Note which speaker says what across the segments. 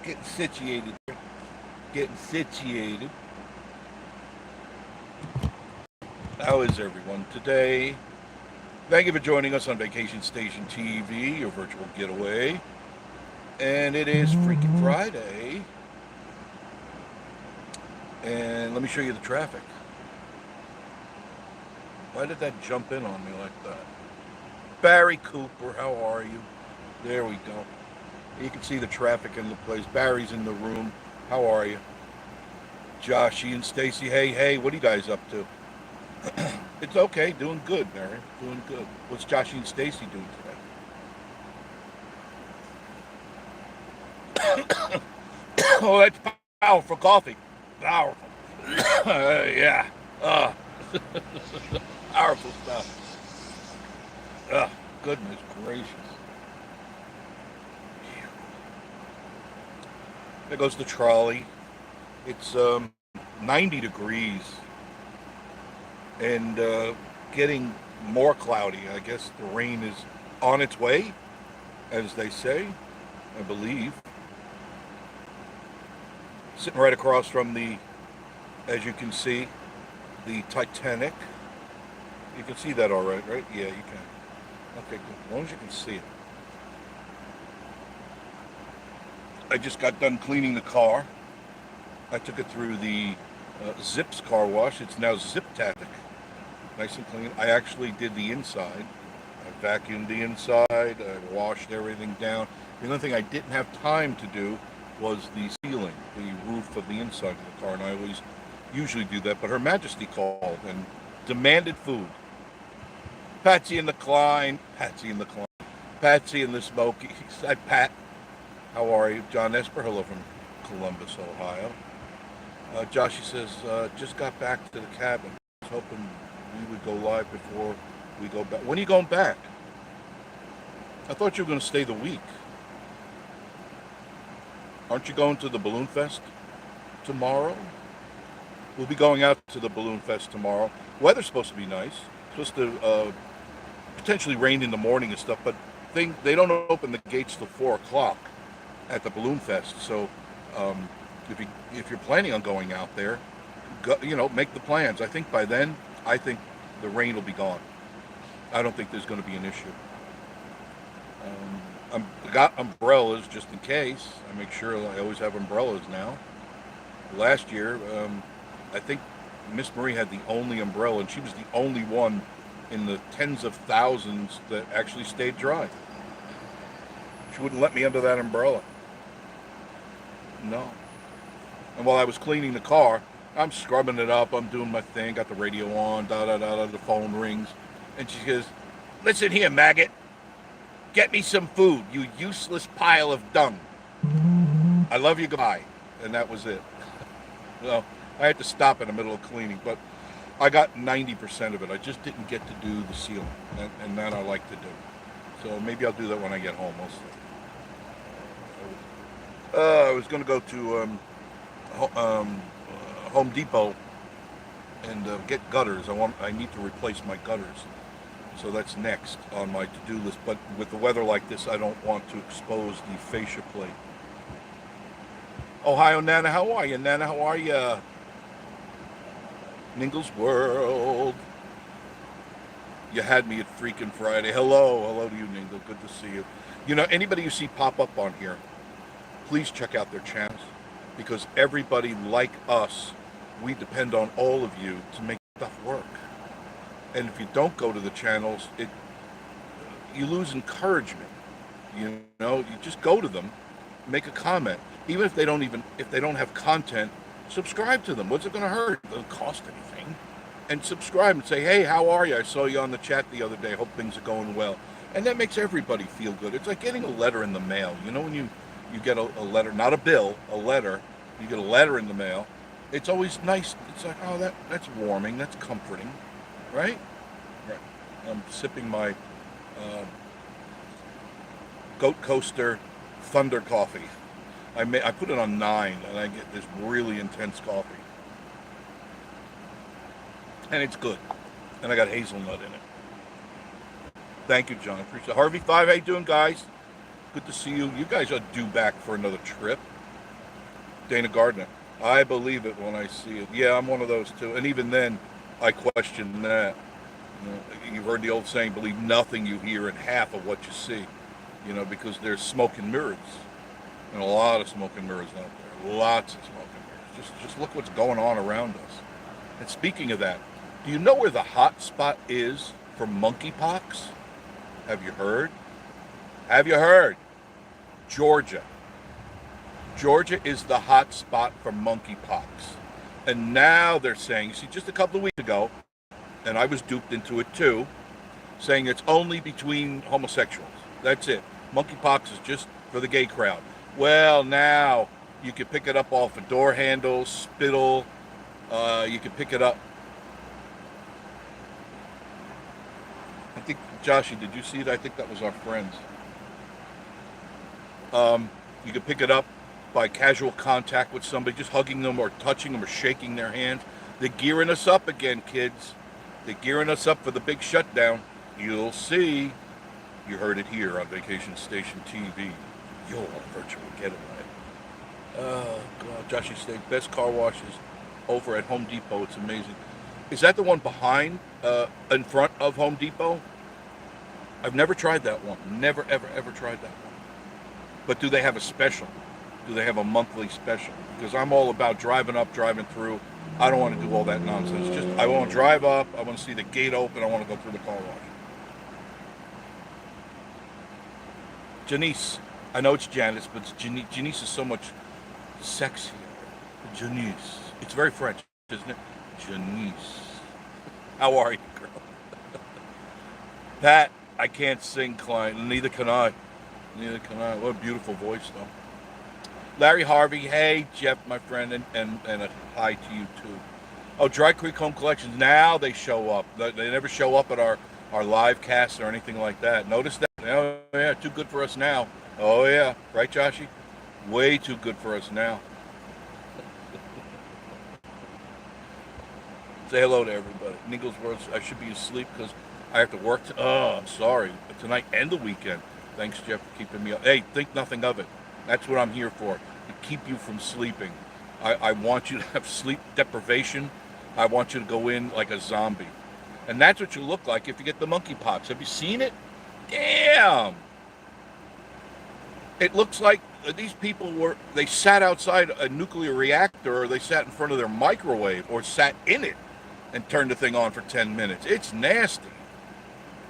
Speaker 1: Getting situated. Getting situated. How is everyone today? Thank you for joining us on Vacation Station TV, your virtual getaway. And it is Freaking Friday. And let me show you the traffic. Why did that jump in on me like that? Barry Cooper, how are you? There we go. You can see the traffic in the place. Barry's in the room. How are you? Joshy and Stacy, hey, what are you guys up to? It's okay, doing good, Barry. Doing good. What's Joshy and Stacy doing today? Oh, that's powerful coffee. Powerful. Yeah. Uh, Powerful stuff. Goodness gracious. There goes the trolley. It's 90 degrees and getting more cloudy. I guess the rain is on its way, as they say, I believe. Sitting right across from as you can see, the Titanic. You can see that all right, right? Yeah, you can. Okay, good. As long as you can see it. I just got done cleaning the car. I took it through the Zips car wash. It's now Zip-Tatic. Nice and clean. I actually did the inside. I vacuumed the inside. I washed everything down. The only thing I didn't have time to do was the ceiling, the roof of the inside of the car. And I always usually do that. But Her Majesty called and demanded food. Patsy and the Klein. Patsy and the Smokies. Hi, Pat. How are you? John Esperhilla from Columbus, Ohio. Joshy says, just got back to the cabin. I was hoping we would go live before we go back. When are you going back? I thought you were going to stay the week. Aren't you going to the Balloon Fest tomorrow? We'll be going out to the Balloon Fest tomorrow. Weather's supposed to be nice. It's supposed to potentially rain in the morning and stuff, but they don't open the gates till 4 o'clock at the Balloon Fest. So if you're planning on going out there, make the plans. I think by then, the rain will be gone. I don't think there's going to be an issue. I got umbrellas just in case. I make sure I always have umbrellas now. Last year, I think Miss Marie had the only umbrella, and she was the only one in the tens of thousands that actually stayed dry. She wouldn't let me under that umbrella. No. And while I was cleaning the car, I'm scrubbing it up, I'm doing my thing, got the radio on, the phone rings, and she goes, "Listen here, maggot, get me some food, you useless pile of dung. I love you, goodbye." And that was it. Well, I had to stop in the middle of cleaning, but I got 90% of it. I just didn't get to do the ceiling, and that I like to do. So maybe I'll do that when I get home, mostly. I was going to go to Home Depot and get gutters. I need to replace my gutters. So that's next on my to-do list. But with the weather like this, I don't want to expose the fascia plate. Ohio Nana, how are you? Nana, how are you? Ningle's World. You had me at Freaking Friday. Hello to you, Ningle. Good to see you. Anybody you see pop up on here, please check out their channels, because everybody like us, we depend on all of you to make stuff work. And if you don't go to the channels, you lose encouragement. You just go to them, make a comment. Even if they don't have content, subscribe to them. What's it going to hurt? It doesn't cost anything. And subscribe and say, "Hey, how are you? I saw you on the chat the other day. Hope things are going well." And that makes everybody feel good. It's like getting a letter in the mail. When you get a letter, not a bill, a letter. You get a letter in the mail. It's always nice. It's like, oh, that's warming. That's comforting, right? Right. I'm sipping my Goat Coaster Thunder coffee. I put it on 9, and I get this really intense coffee, and it's good. And I got hazelnut in it. Thank you, John. Appreciate it. Harvey 5, how you doing, guys? Good to see you. You guys are due back for another trip. Dana Gardner. I believe it when I see it. Yeah, I'm one of those too. And even then, I question that. You know, you've heard the old saying, believe nothing you hear and half of what you see. You know, because there's smoke and mirrors. And a lot of smoke and mirrors out there. Lots of smoke and mirrors. Just look what's going on around us. And speaking of that, do you know where the hot spot is for monkeypox? Have you heard? Have you heard? Georgia. Georgia is the hot spot for monkeypox. And now they're saying, see, just a couple of weeks ago, and I was duped into it too, saying it's only between homosexuals. That's it. Monkeypox is just for the gay crowd. Well, now you can pick it up off of door handles, spittle. You can pick it up. I think, Joshy, did you see it? I think that was our friends. You can pick it up by casual contact with somebody, just hugging them or touching them or shaking their hands. They're gearing us up again, kids. They're gearing us up for the big shutdown. You'll see. You heard it here on Vacation Station TV. Your virtual getaway. Oh, God. Joshy State, best car washes over at Home Depot. It's amazing. Is that the one behind, in front of Home Depot? I've never tried that one. Never, ever, ever tried that one. But do they have a special? Do they have a monthly special? Because I'm all about driving up, driving through. I don't want to do all that nonsense. Just I want to drive up. I want to see the gate open. I want to go through the car wash. Janice. I know it's Janice, but Janice is so much sexier. Janice. It's very French, isn't it? Janice. How are you, girl? Pat, I can't sing, Klein. Neither can I. Neither can I. What a beautiful voice, though. Larry Harvey, hey, Jeff, my friend, and a hi to you, too. Oh, Dry Creek Home Collections, now they show up. They never show up at our live cast or anything like that. Notice that? Oh, yeah, too good for us now. Oh, yeah. Right, Joshy? Way too good for us now. Say hello to everybody. Niggles words, I should be asleep because I have to work. I'm sorry. Tonight and the weekend. Thanks, Jeff, for keeping me up. Hey, think nothing of it. That's what I'm here for, to keep you from sleeping. I want you to have sleep deprivation. I want you to go in like a zombie. And that's what you look like if you get the monkeypox. Have you seen it? Damn! It looks like these people they sat outside a nuclear reactor, or they sat in front of their microwave, or sat in it and turned the thing on for 10 minutes. It's nasty.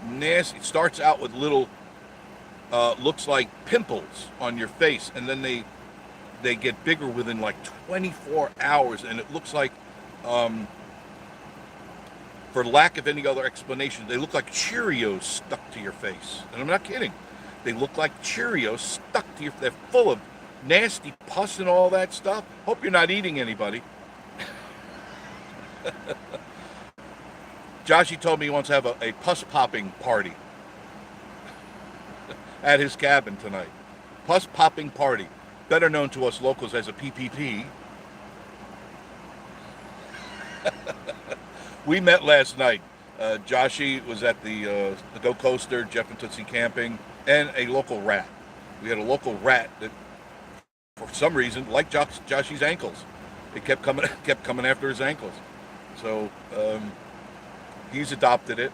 Speaker 1: Nasty. It starts out with little, looks like pimples on your face, and then they get bigger within like 24 hours, and it looks like, for lack of any other explanation, they look like Cheerios stuck to your face. And I'm not kidding. They look like Cheerios stuck to your face. They're full of nasty pus and all that stuff. Hope you're not eating anybody. Joshy told me he wants to have a pus popping party at his cabin tonight. Pus popping party, better known to us locals as a PPP. We met last night. Joshy was at the Go Coaster, Jeff and Tootsie Camping, and a local rat. We had a local rat that, for some reason, liked Joshy's ankles. It kept coming after his ankles. So he's adopted it.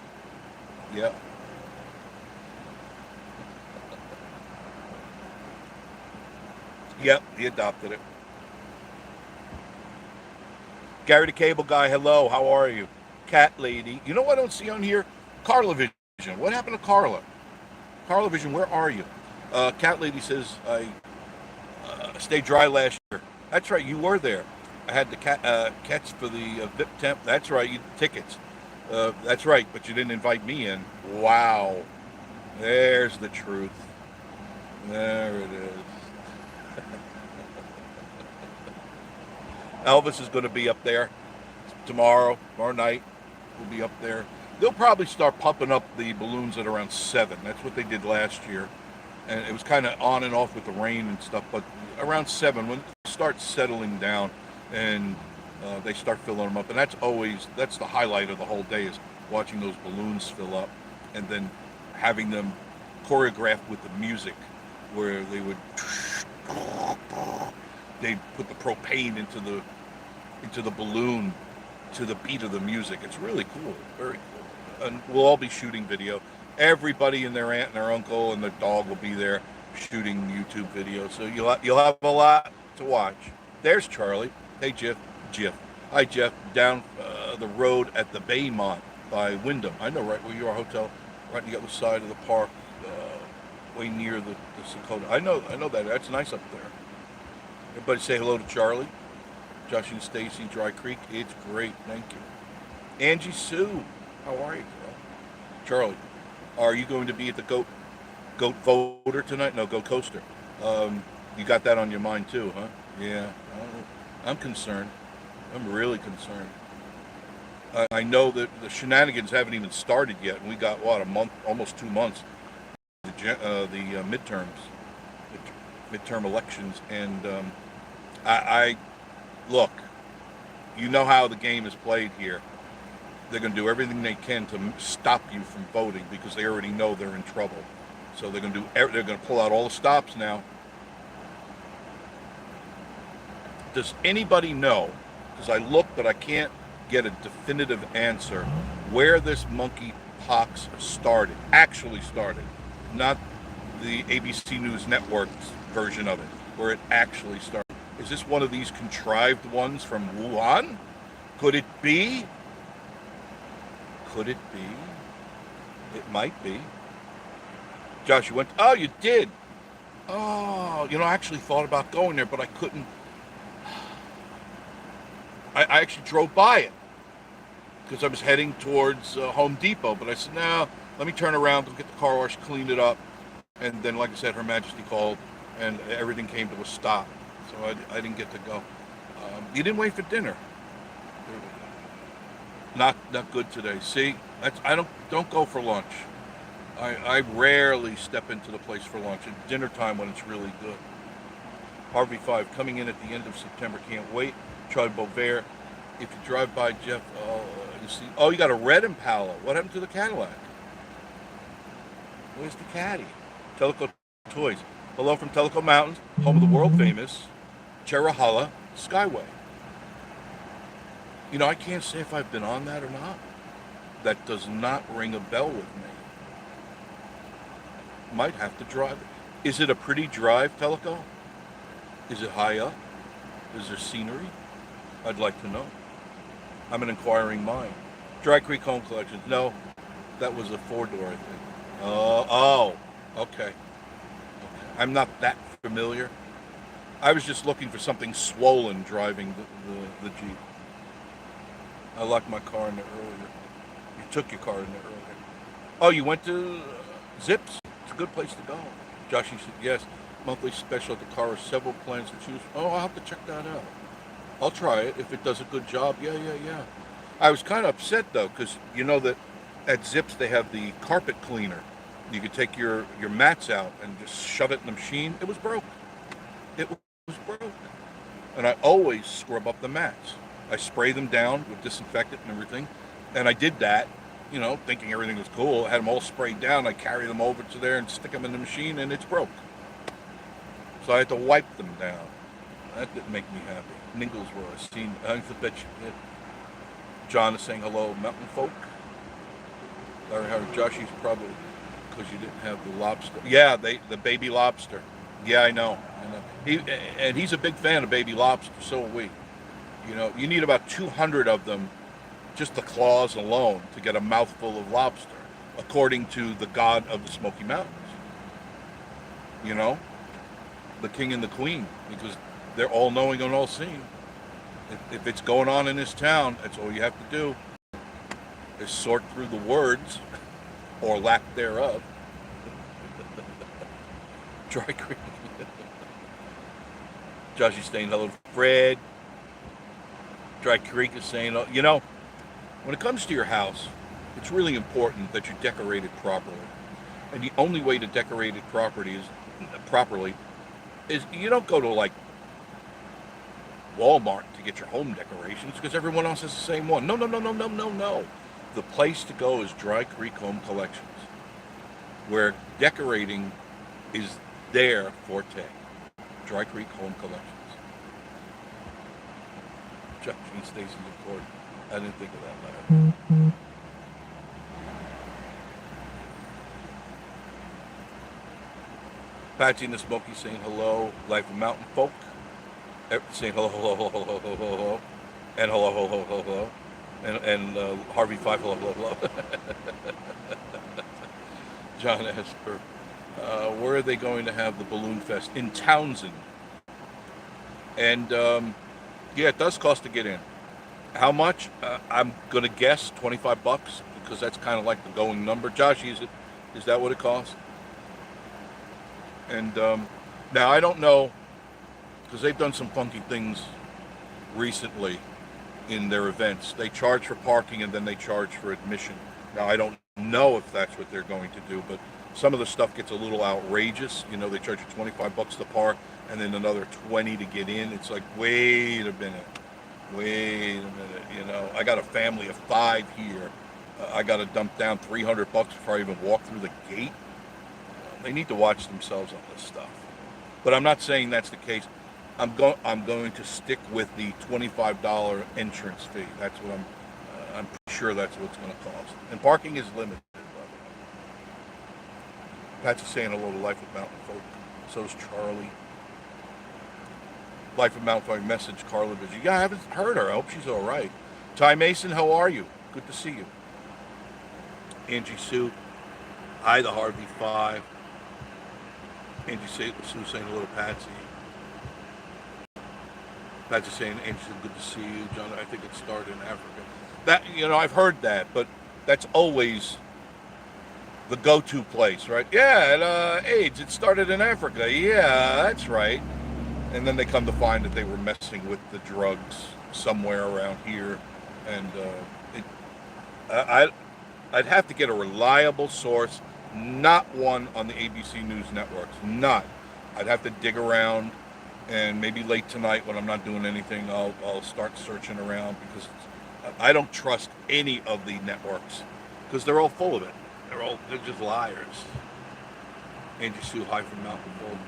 Speaker 1: Yeah. Yep, he adopted it. Gary the Cable Guy, hello, how are you? Cat Lady. You know what I don't see on here? Carla Vision. What happened to Carla? Carla Vision, where are you? Cat Lady says, I stayed dry last year. That's right, you were there. I had the cats for the VIP temp. That's right, you tickets. That's right, but you didn't invite me in. Wow. There's the truth. There it is. Elvis is going to be up there tomorrow night. We'll be up there. They'll probably start pumping up the balloons at around 7. That's what they did last year. And it was kind of on and off with the rain and stuff, but around 7, when it starts settling down and they start filling them up. And that's the highlight of the whole day, is watching those balloons fill up and then having them choreographed with the music where they'd put the propane into the balloon to the beat of the music. It's really cool, very cool. And we'll all be shooting video. Everybody and their aunt and their uncle and their dog will be there shooting YouTube videos. So you'll have a lot to watch. There's Charlie. Hey, Jeff. Hi, Jeff. Down the road at the Baymont by Wyndham. I know right where you are, hotel, right on the other side of the park, way near the Dakota. I know that. That's nice up there. Everybody say hello to Charlie. Josh and Stacy, Dry Creek. It's great. Thank you. Angie Sue. How are you, girl? Charlie, are you going to be at the Goat Voter tonight? No, Goat Coaster. You got that on your mind too, huh? Yeah. I'm concerned. I'm really concerned. I know that the shenanigans haven't even started yet, and we got, a month, almost 2 months, the midterm elections, and I look, you know how the game is played here. They're going to do everything they can to stop you from voting because they already know they're in trouble. So they're going to pull out all the stops now. Does anybody know, because I looked but I can't get a definitive answer, where this monkeypox actually started, not the ABC News Network's version of it, where it actually started? Is this one of these contrived ones from Wuhan? Could it be? Could it be? It might be. Josh, you went, oh, you did. Oh, I actually thought about going there, but I couldn't. I actually drove by it because I was heading towards Home Depot, but I said, no, let me turn around, go get the car wash, clean it up. And then, like I said, Her Majesty called and everything came to a stop. So I didn't get to go. You didn't wait for dinner. Not good today. See, don't go for lunch. I rarely step into the place for lunch. At dinner time when it's really good. Harvey 5 coming in at the end of September. Can't wait. Charlie Beauvert. If you drive by Jeff, you see. Oh, you got a red Impala. What happened to the Cadillac? Where's the Caddy? Telco Toys. Hello from Telco Mountains, home of the world famous Cherahalla Skyway. I can't say if I've been on that or not. That does not ring a bell with me. Might have to drive it. Is it a pretty drive, Telco? Is it high up? Is there scenery? I'd like to know. I'm an inquiring mind. Dry Creek Home Collections. No, that was a 4-door, I think. Okay. I'm not that familiar. I was just looking for something swollen driving the Jeep. I locked my car in there earlier. You took your car in there earlier. Oh, you went to Zips? It's a good place to go. Josh, you said yes. Monthly special at the car with several plans to choose. Oh, I'll have to check that out. I'll try it if it does a good job. Yeah. I was kind of upset though, because you know that at Zips they have the carpet cleaner. You could take your mats out and just shove it in the machine. It was broke. It was broke. And I always scrub up the mats. I spray them down with disinfectant and everything. And I did that, thinking everything was cool. I had them all sprayed down. I carry them over to there and stick them in the machine, and it's broke. So I had to wipe them down. That didn't make me happy. Ninglesworth, I seen. I bet you did. John is saying hello, mountain folk. Larry Howard, Josh, he's probably because you didn't have the lobster. Yeah, the baby lobster. Yeah, I know. He's a big fan of baby lobster. So are we. You need about 200 of them, just the claws alone, to get a mouthful of lobster, according to the god of the Smoky Mountains. The king and the queen, because they're all-knowing and all-seeing. If it's going on in this town, that's all you have to do is sort through the words, or lack thereof. Dry Creek. Josh is saying hello, Fred. Dry Creek is saying, when it comes to your house, it's really important that you decorate it properly. And the only way to decorate it properly is you don't go to like Walmart to get your home decorations because everyone else has the same one. No. The place to go is Dry Creek Home Collections, where decorating is their forte. Dry Creek Home Collections. Chuck and Stacy's important. I didn't think of that later. Patsy and the Smoky saying hello. Life of Mountain Folk. Saying hello, hello, hello, hello, hello, hello, hello. And hello, hello, hello, hello, hello. And Harvey 5, hello, hello, hello. John Esper. Where are they going to have the Balloon Fest? In Townsend. And yeah, it does cost to get in. How much? I'm gonna guess $25 because that's kind of like the going number. Josh, is that what it costs? And now I don't know because they've done some funky things recently in their events. They charge for parking and then they charge for admission. Now I don't know if that's what they're going to do, but some of the stuff gets a little outrageous. You know, they charge you $25 to park and then another $20 to get in. It's like, wait a minute. You know, I got a family of 5 here. I got to dump down $300 before I even walk through the gate. They need to watch themselves on this stuff. But I'm not saying that's the case. I'm going to stick with the $25 entrance fee. That's what I'm pretty sure that's what it's going to cost. And parking is limited. Patsy's saying hello to Life of Mountain Folk. So is Charlie. Life of Mountain Folk message Carla Vision. Yeah, I haven't heard her. I hope she's all right. Ty Mason, how are you? Good to see you. Angie Sue. Hi, the Harvey 5. Angie Sue saying hello to Patsy. Patsy saying, Angie said, good to see you. John, I think it started in Africa. That, you know, I've heard that, but that's always the go-to place, right? Yeah, AIDS, it started in Africa. Yeah, that's right. And then they come to find that they were messing with the drugs somewhere around here. And I'd have to get a reliable source, not one on the ABC News networks, not. I'd have to dig around, and maybe late tonight when I'm not doing anything, I'll start searching around because I don't trust any of the networks because they're all full of it. They're just liars. Angie Sue, hi from Mountain Gold.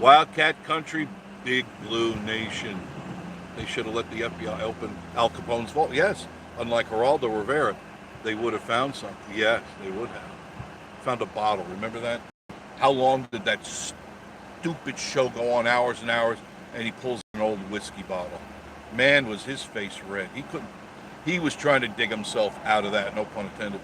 Speaker 1: Wildcat Country, Big Blue Nation. They should have let the FBI open Al Capone's vault. Yes, unlike Geraldo Rivera, they would have found something. Yes, they would have. Found a bottle. Remember that? How long did that stupid show go on? Hours and hours. And he pulls an old whiskey bottle. Man, was his face red. He was trying to dig himself out of that, no pun intended,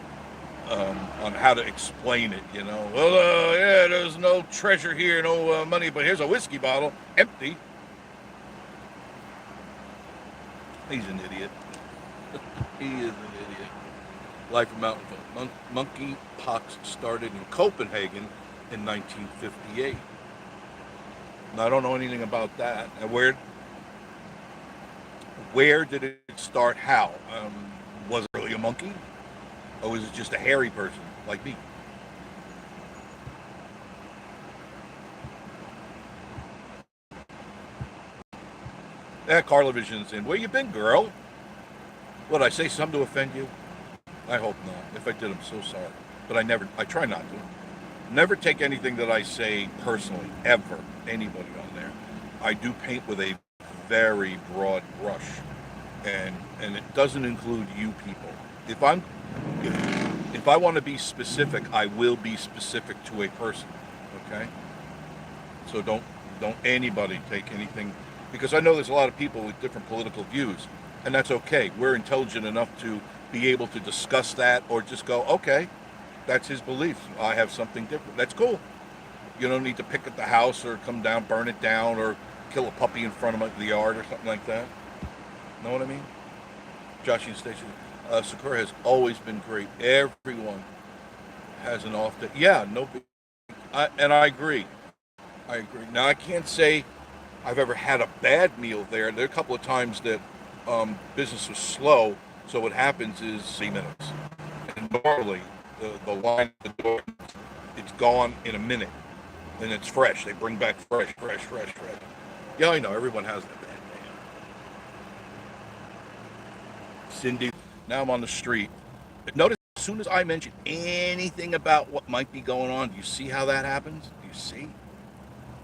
Speaker 1: on how to explain it, you know. Well, yeah, there's no treasure here, no money, but here's a whiskey bottle, empty. He's an idiot. He is an idiot. Life of Mountain Folk. Monkey pox started in Copenhagen in 1958. Now, I don't know anything about that. And where did it start? How? Was it really a monkey? Or was it just a hairy person like me? Carla Vision's in. Where you been, girl? What, I say something to offend you? I hope not. If I did, I'm so sorry. But I try not to. Never take anything that I say personally, ever. Anybody on there. I do paint with a very broad brush. And it doesn't include you people. If I want to be specific, I will be specific to a person. Okay? So don't anybody take anything, because I know there's a lot of people with different political views, and that's okay. We're intelligent enough to be able to discuss that or just go, okay, that's his beliefs. I have something different. That's cool. You don't need to pick at the house or come down, burn it down, or kill a puppy in front of the yard or something like that. Know what I mean? Josh and Stacy. Sakura has always been great. Everyone has an off day. Yeah, no big. And I agree. Now, I can't say I've ever had a bad meal there. There are a couple of times that business was slow, so what happens is 3 minutes. And normally, the line at the door, it's gone in a minute. And it's fresh. They bring back fresh. Yeah, I know. Everyone has that bad day. Cindy, now I'm on the street. Notice, as soon as I mention anything about what might be going on, do you see how that happens? Do you see?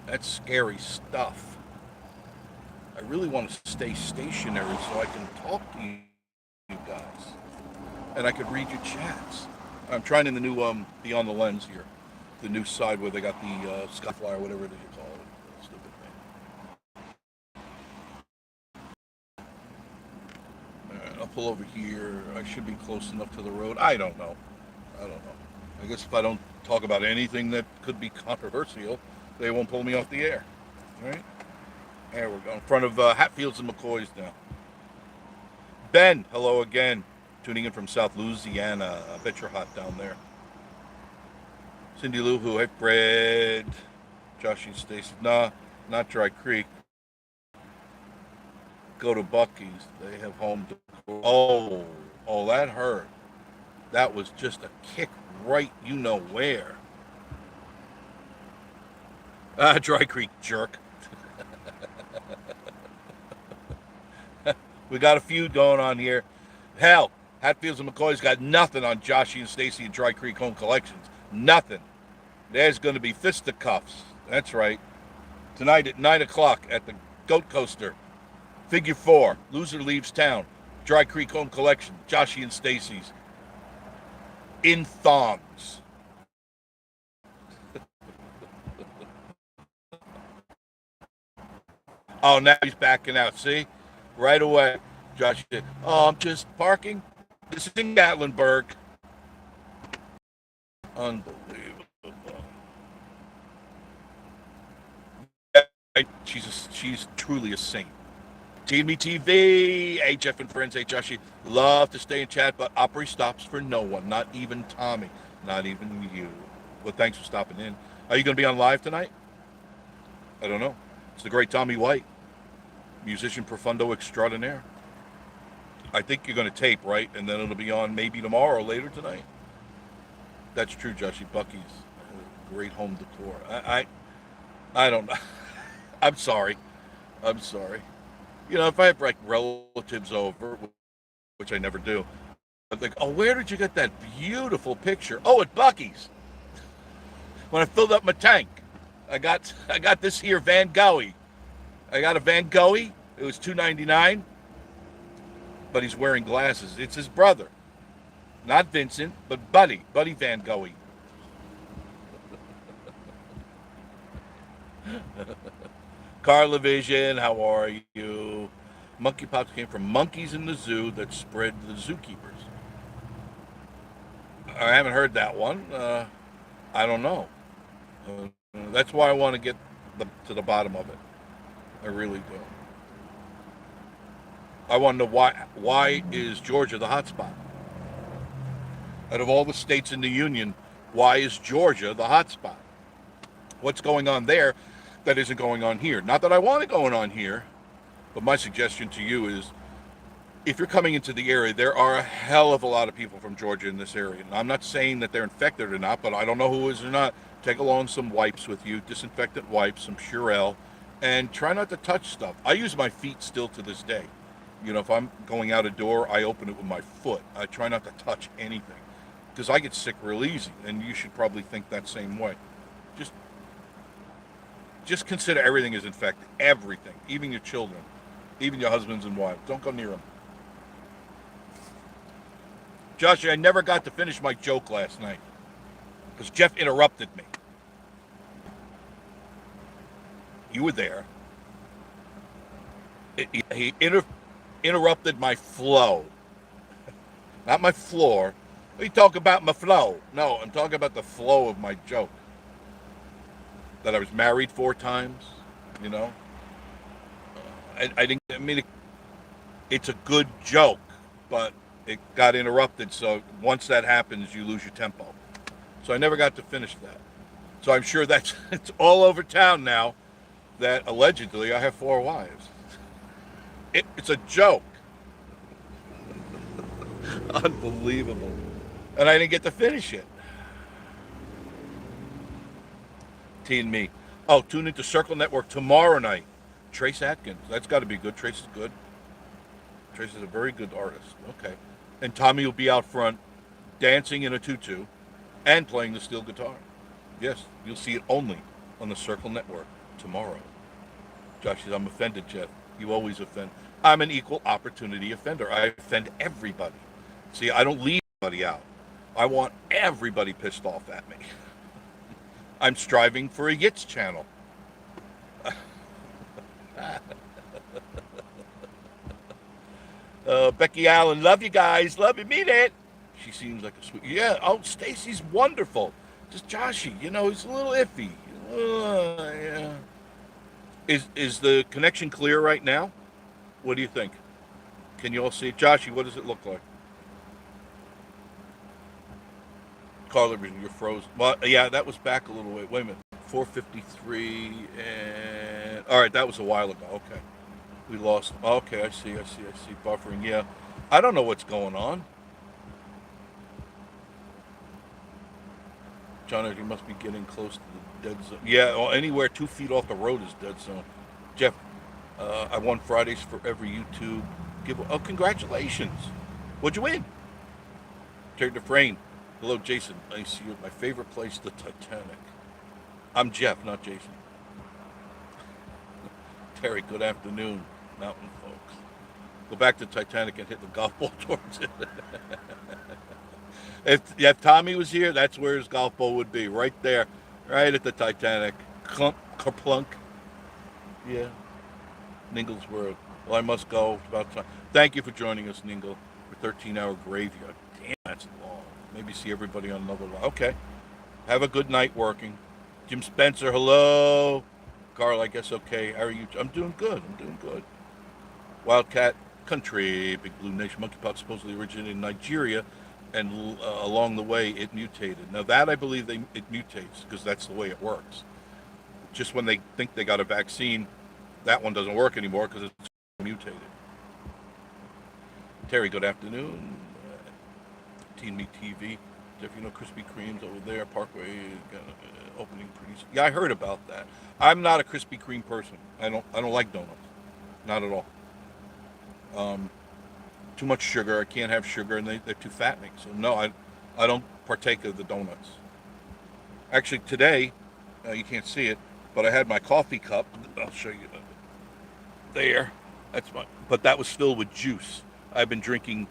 Speaker 1: That's scary stuff. I really want to stay stationary so I can talk to you guys. And I could read your chats. I'm trying in the new Beyond the Lens here. The new side where they got the Skyfly or whatever it is you call it. Stupid thing. I'll pull over here. I should be close enough to the road. I don't know. I guess if I don't talk about anything that could be controversial, they won't pull me off the air. All right? There we go. In front of Hatfields and McCoys now. Ben, hello again. Tuning in from South Louisiana. I bet you're hot down there. Cindy Lou, who ate bread. Josh and Stacy. Nah, not Dry Creek. Go to Bucky's. They have home decor. Oh, that hurt. That was just a kick right you know where. Dry Creek, jerk. We got a feud going on here. Hell, Hatfields and McCoy's got nothing on Joshy and Stacy and Dry Creek Home Collections. Nothing. There's going to be fisticuffs. That's right. Tonight at 9 o'clock at the Goat Coaster. Figure 4. Loser leaves town. Dry Creek Home Collection. Joshy and Stacy's. In thongs. Oh, now he's backing out. See? Right away. Josh said, oh, I'm just parking. This is in Gatlinburg. Unbelievable. She's truly a saint. TME TV, HF and friends, Joshy, love to stay in chat, but Opry stops for no one, not even Tommy, not even you. Well, thanks for stopping in. Are you going to be on live tonight? I don't know. It's the great Tommy White, musician profundo extraordinaire. I think you're going to tape, right? And then it'll be on maybe tomorrow or later tonight. That's true, Joshy. Bucky's great home decor. I don't know. I'm sorry. You know, if I have like relatives over, which I never do, I'm like, oh, where did you get that beautiful picture? Oh, at Bucky's. When I filled up my tank, I got this here Van Gogh. I got a Van Gogh. It was $2.99, but he's wearing glasses. It's his brother, not Vincent, but Buddy Van Gogh. Carla Vision, how are you? Monkey Pops came from monkeys in the zoo that spread the zookeepers. I haven't heard that one. I don't know. That's why I want to get to the bottom of it. I really do. I want to know why is Georgia the hot spot? Out of all the states in the union, why is Georgia the hot spot? What's going on there that isn't going on here? Not that I want it going on here, but my suggestion to you is, if you're coming into the area, there are a hell of a lot of people from Georgia in this area. And I'm not saying that they're infected or not, but I don't know who is or not. Take along some wipes with you, disinfectant wipes, some Purell, and try not to touch stuff. I use my feet still to this day. You know, if I'm going out a door, I open it with my foot. I try not to touch anything because I get sick real easy, and you should probably think that same way. Just consider everything is infected. Everything. Even your children. Even your husbands and wives. Don't go near them. Josh, I never got to finish my joke last night because Jeff interrupted me. You were there. He interrupted my flow. Not my floor. We talk about my flow. No, I'm talking about the flow of my joke. That I was married 4 times, you know. I didn't. I mean, it's a good joke, but it got interrupted. So once that happens, you lose your tempo. So I never got to finish that. So I'm sure it's all over town now that allegedly I have 4 wives. It's a joke. Unbelievable. And I didn't get to finish it. T and me. Oh, tune into Circle Network tomorrow night. Trace Atkins. That's got to be good. Trace is good. Trace is a very good artist. Okay. And Tommy will be out front dancing in a tutu and playing the steel guitar. Yes, you'll see it only on the Circle Network. tomorrow. Josh says, I'm offended, Jeff. You always offend. I'm an equal opportunity offender. I offend everybody. See, I don't leave anybody out. I want everybody pissed off at me. I'm striving for a Yitz channel. Becky Allen, love you guys. Love you, mean it. She seems like a sweet. Yeah, oh, Stacy's wonderful. Just Joshy, he's a little iffy. Yeah. Is the connection clear right now? What do you think? Can you all see it? Joshy, what does it look like? Carla, you're frozen. Well, yeah, that was back a little way. Wait a minute. 4:53 and all right, that was a while ago. Okay. We lost. Okay, I see. Buffering. Yeah. I don't know what's going on. John, you must be getting close to the dead zone. Yeah, well, anywhere 2 feet off the road is dead zone. Jeff, I won Fridays for every YouTube give. Oh, congratulations. What'd you win? Terry DeFrain. Hello, Jason. I see you at my favorite place, the Titanic. I'm Jeff, not Jason. Terry, good afternoon, mountain folks. Go back to Titanic and hit the golf ball towards it. If Tommy was here, that's where his golf ball would be, right there, right at the Titanic. Clunk, kerplunk. Yeah. Ningle's word. Well, I must go. It's about time. Thank you for joining us, Ningle. For 13-hour graveyard. Damn, that's long. Maybe see everybody on another line. Okay. Have a good night working. Jim Spencer, hello. Carl, I guess okay. How are you? I'm doing good. Wildcat Country, Big Blue Nation. Monkeypox supposedly originated in Nigeria, and along the way it mutated. Now that I believe it mutates because that's the way it works. Just when they think they got a vaccine, that one doesn't work anymore because it's mutated. Terry, good afternoon. Teen Me TV. Jeff, Krispy Kreme's over there. Parkway opening pretty soon. Yeah, I heard about that. I'm not a Krispy Kreme person. I don't like donuts. Not at all. Too much sugar. I can't have sugar, and they're too fattening. So no, I don't partake of the donuts. Actually, today, you can't see it, but I had my coffee cup. I'll show you there. But that was filled with juice. I've been drinking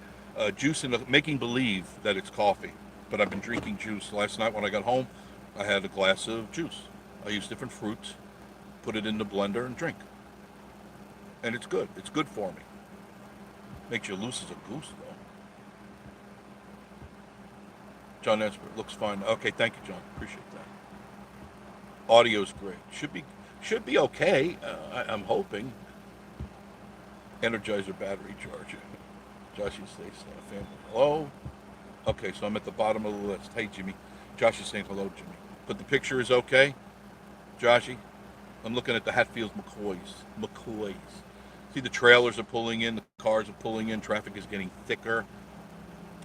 Speaker 1: juice and making believe that it's coffee, but I've been drinking juice. Last night when I got home, I had a glass of juice. I use different fruits, put it in the blender and drink. And it's good. It's good for me. Makes you loose as a goose, though. John Esper, looks fine. Okay, thank you, John. Appreciate that. Audio's great. Should be okay. I'm hoping. Energizer battery charger. Josh and Stacy, family. Hello. Okay, so I'm at the bottom of the list. Hey, Jimmy. Josh is saying hello, Jimmy. But the picture is okay, Joshy. I'm looking at the Hatfield McCoys. See, the trailers are pulling in, the cars are pulling in, traffic is getting thicker,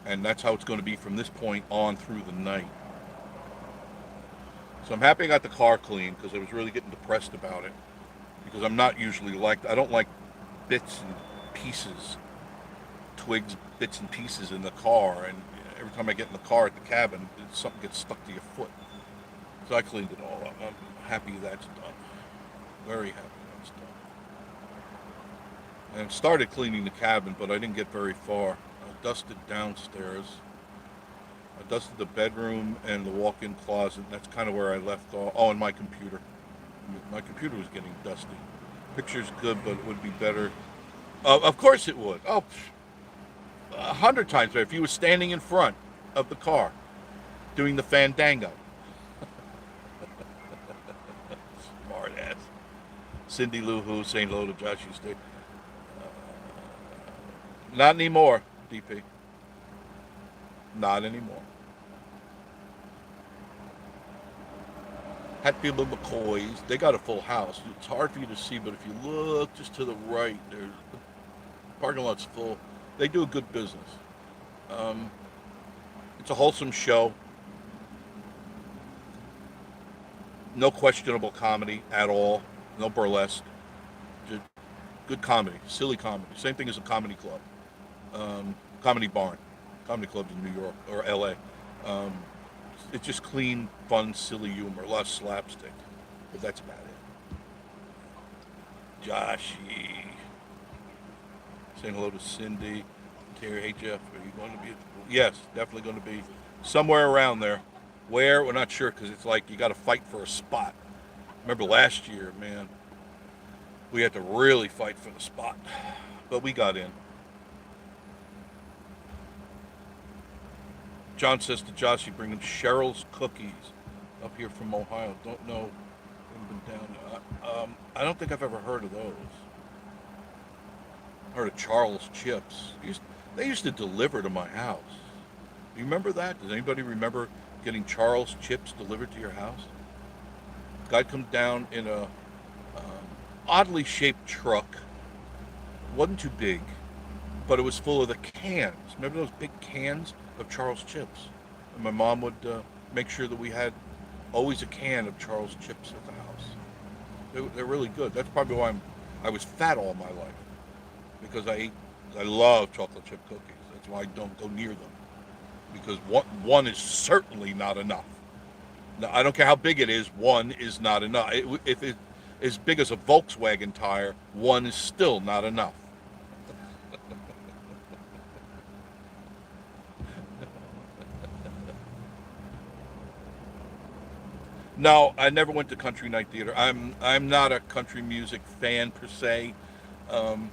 Speaker 1: and that's how it's going to be from this point on through the night. So I'm happy I got the car clean because I was really getting depressed about it, because I'm not usually I don't like bits and pieces, twigs, bits and pieces in the car, and every time I get in the car at the cabin, something gets stuck to your foot. So I cleaned it all up. I'm happy that's done. Very happy that's done. And started cleaning the cabin, but I didn't get very far. I dusted downstairs. I dusted the bedroom and the walk-in closet. That's kind of where I left off. Oh, and my computer. My computer was getting dusty. Picture's good, but it would be better. Of course it would. Oh, 100 times better if you were standing in front of the car doing the fandango. Smart ass. Cindy Lou Who saying hello to Josh State. Not anymore, DP. Not anymore. Hatfield McCoys, they got a full house. It's hard for you to see, but if you look just to the right, the parking lot's full. They do a good business. It's a wholesome show. No questionable comedy at all. No burlesque. Good comedy. Silly comedy. Same thing as a comedy club. Comedy Barn. Comedy clubs in New York or LA. It's just clean, fun, silly humor. A lot of slapstick. But that's about it. Joshy. Saying hello to Cindy. Terry, hey Jeff, are you going to be at the... Yes, definitely going to be somewhere around there. Where? We're not sure because it's like you got to fight for a spot. Remember last year, man, we had to really fight for the spot. But we got in. John says to Josh, you bring him Cheryl's cookies up here from Ohio. Don't know. Haven't been down there. I don't think I've ever heard of those. I heard of Charles Chips. They used to deliver to my house. Do you remember that? Does anybody remember getting Charles Chips delivered to your house? Guy'd come down in a oddly shaped truck. Wasn't too big, but it was full of the cans. Remember those big cans of Charles Chips? And my mom would make sure that we had always a can of Charles Chips at the house. They're really good. That's probably why I was fat all my life, because I love chocolate chip cookies. That's why I don't go near them, because one is certainly not enough. Now, I don't care how big it is, one is not enough. If it's as big as a Volkswagen tire, one is still not enough. No, I never went to country night theater. I'm not a country music fan per se. Um,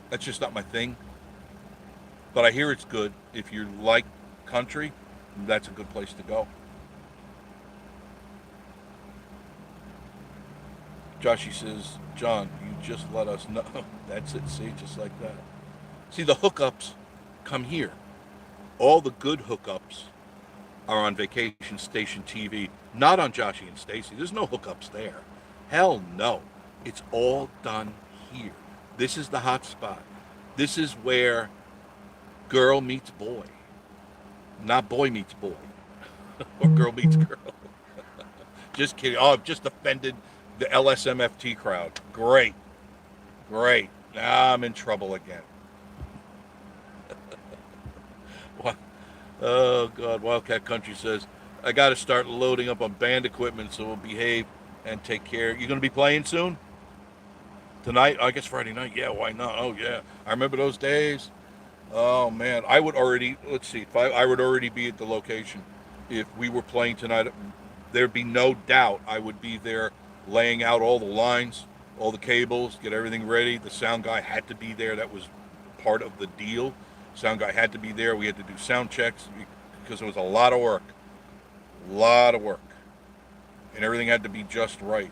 Speaker 1: that's just not my thing. But I hear it's good. If you like country, that's a good place to go. Joshy says, John, you just let us know. That's it, see, just like that. See, the hookups come here. All the good hookups are on Vacation Station TV, not on Joshy and Stacy. There's no hookups there. Hell no. It's all done here. This is the hot spot. This is where girl meets boy, not boy meets boy, or girl meets girl. Just kidding. Oh, I've just offended the LSMFT crowd. Great. Great. Now I'm in trouble again. Oh, God. Wildcat Country says, I got to start loading up on band equipment so we'll behave and take care. You going to be playing soon? Tonight? I guess Friday night. Yeah, why not? Oh, yeah. I remember those days. Oh, man. I would already, let's see, if I would already be at the location. If we were playing tonight, there'd be no doubt I would be there laying out all the lines, all the cables, get everything ready. The sound guy had to be there. That was part of the deal. Sound guy had to be there. We had to do sound checks because it was a lot of work. A lot of work. And everything had to be just right.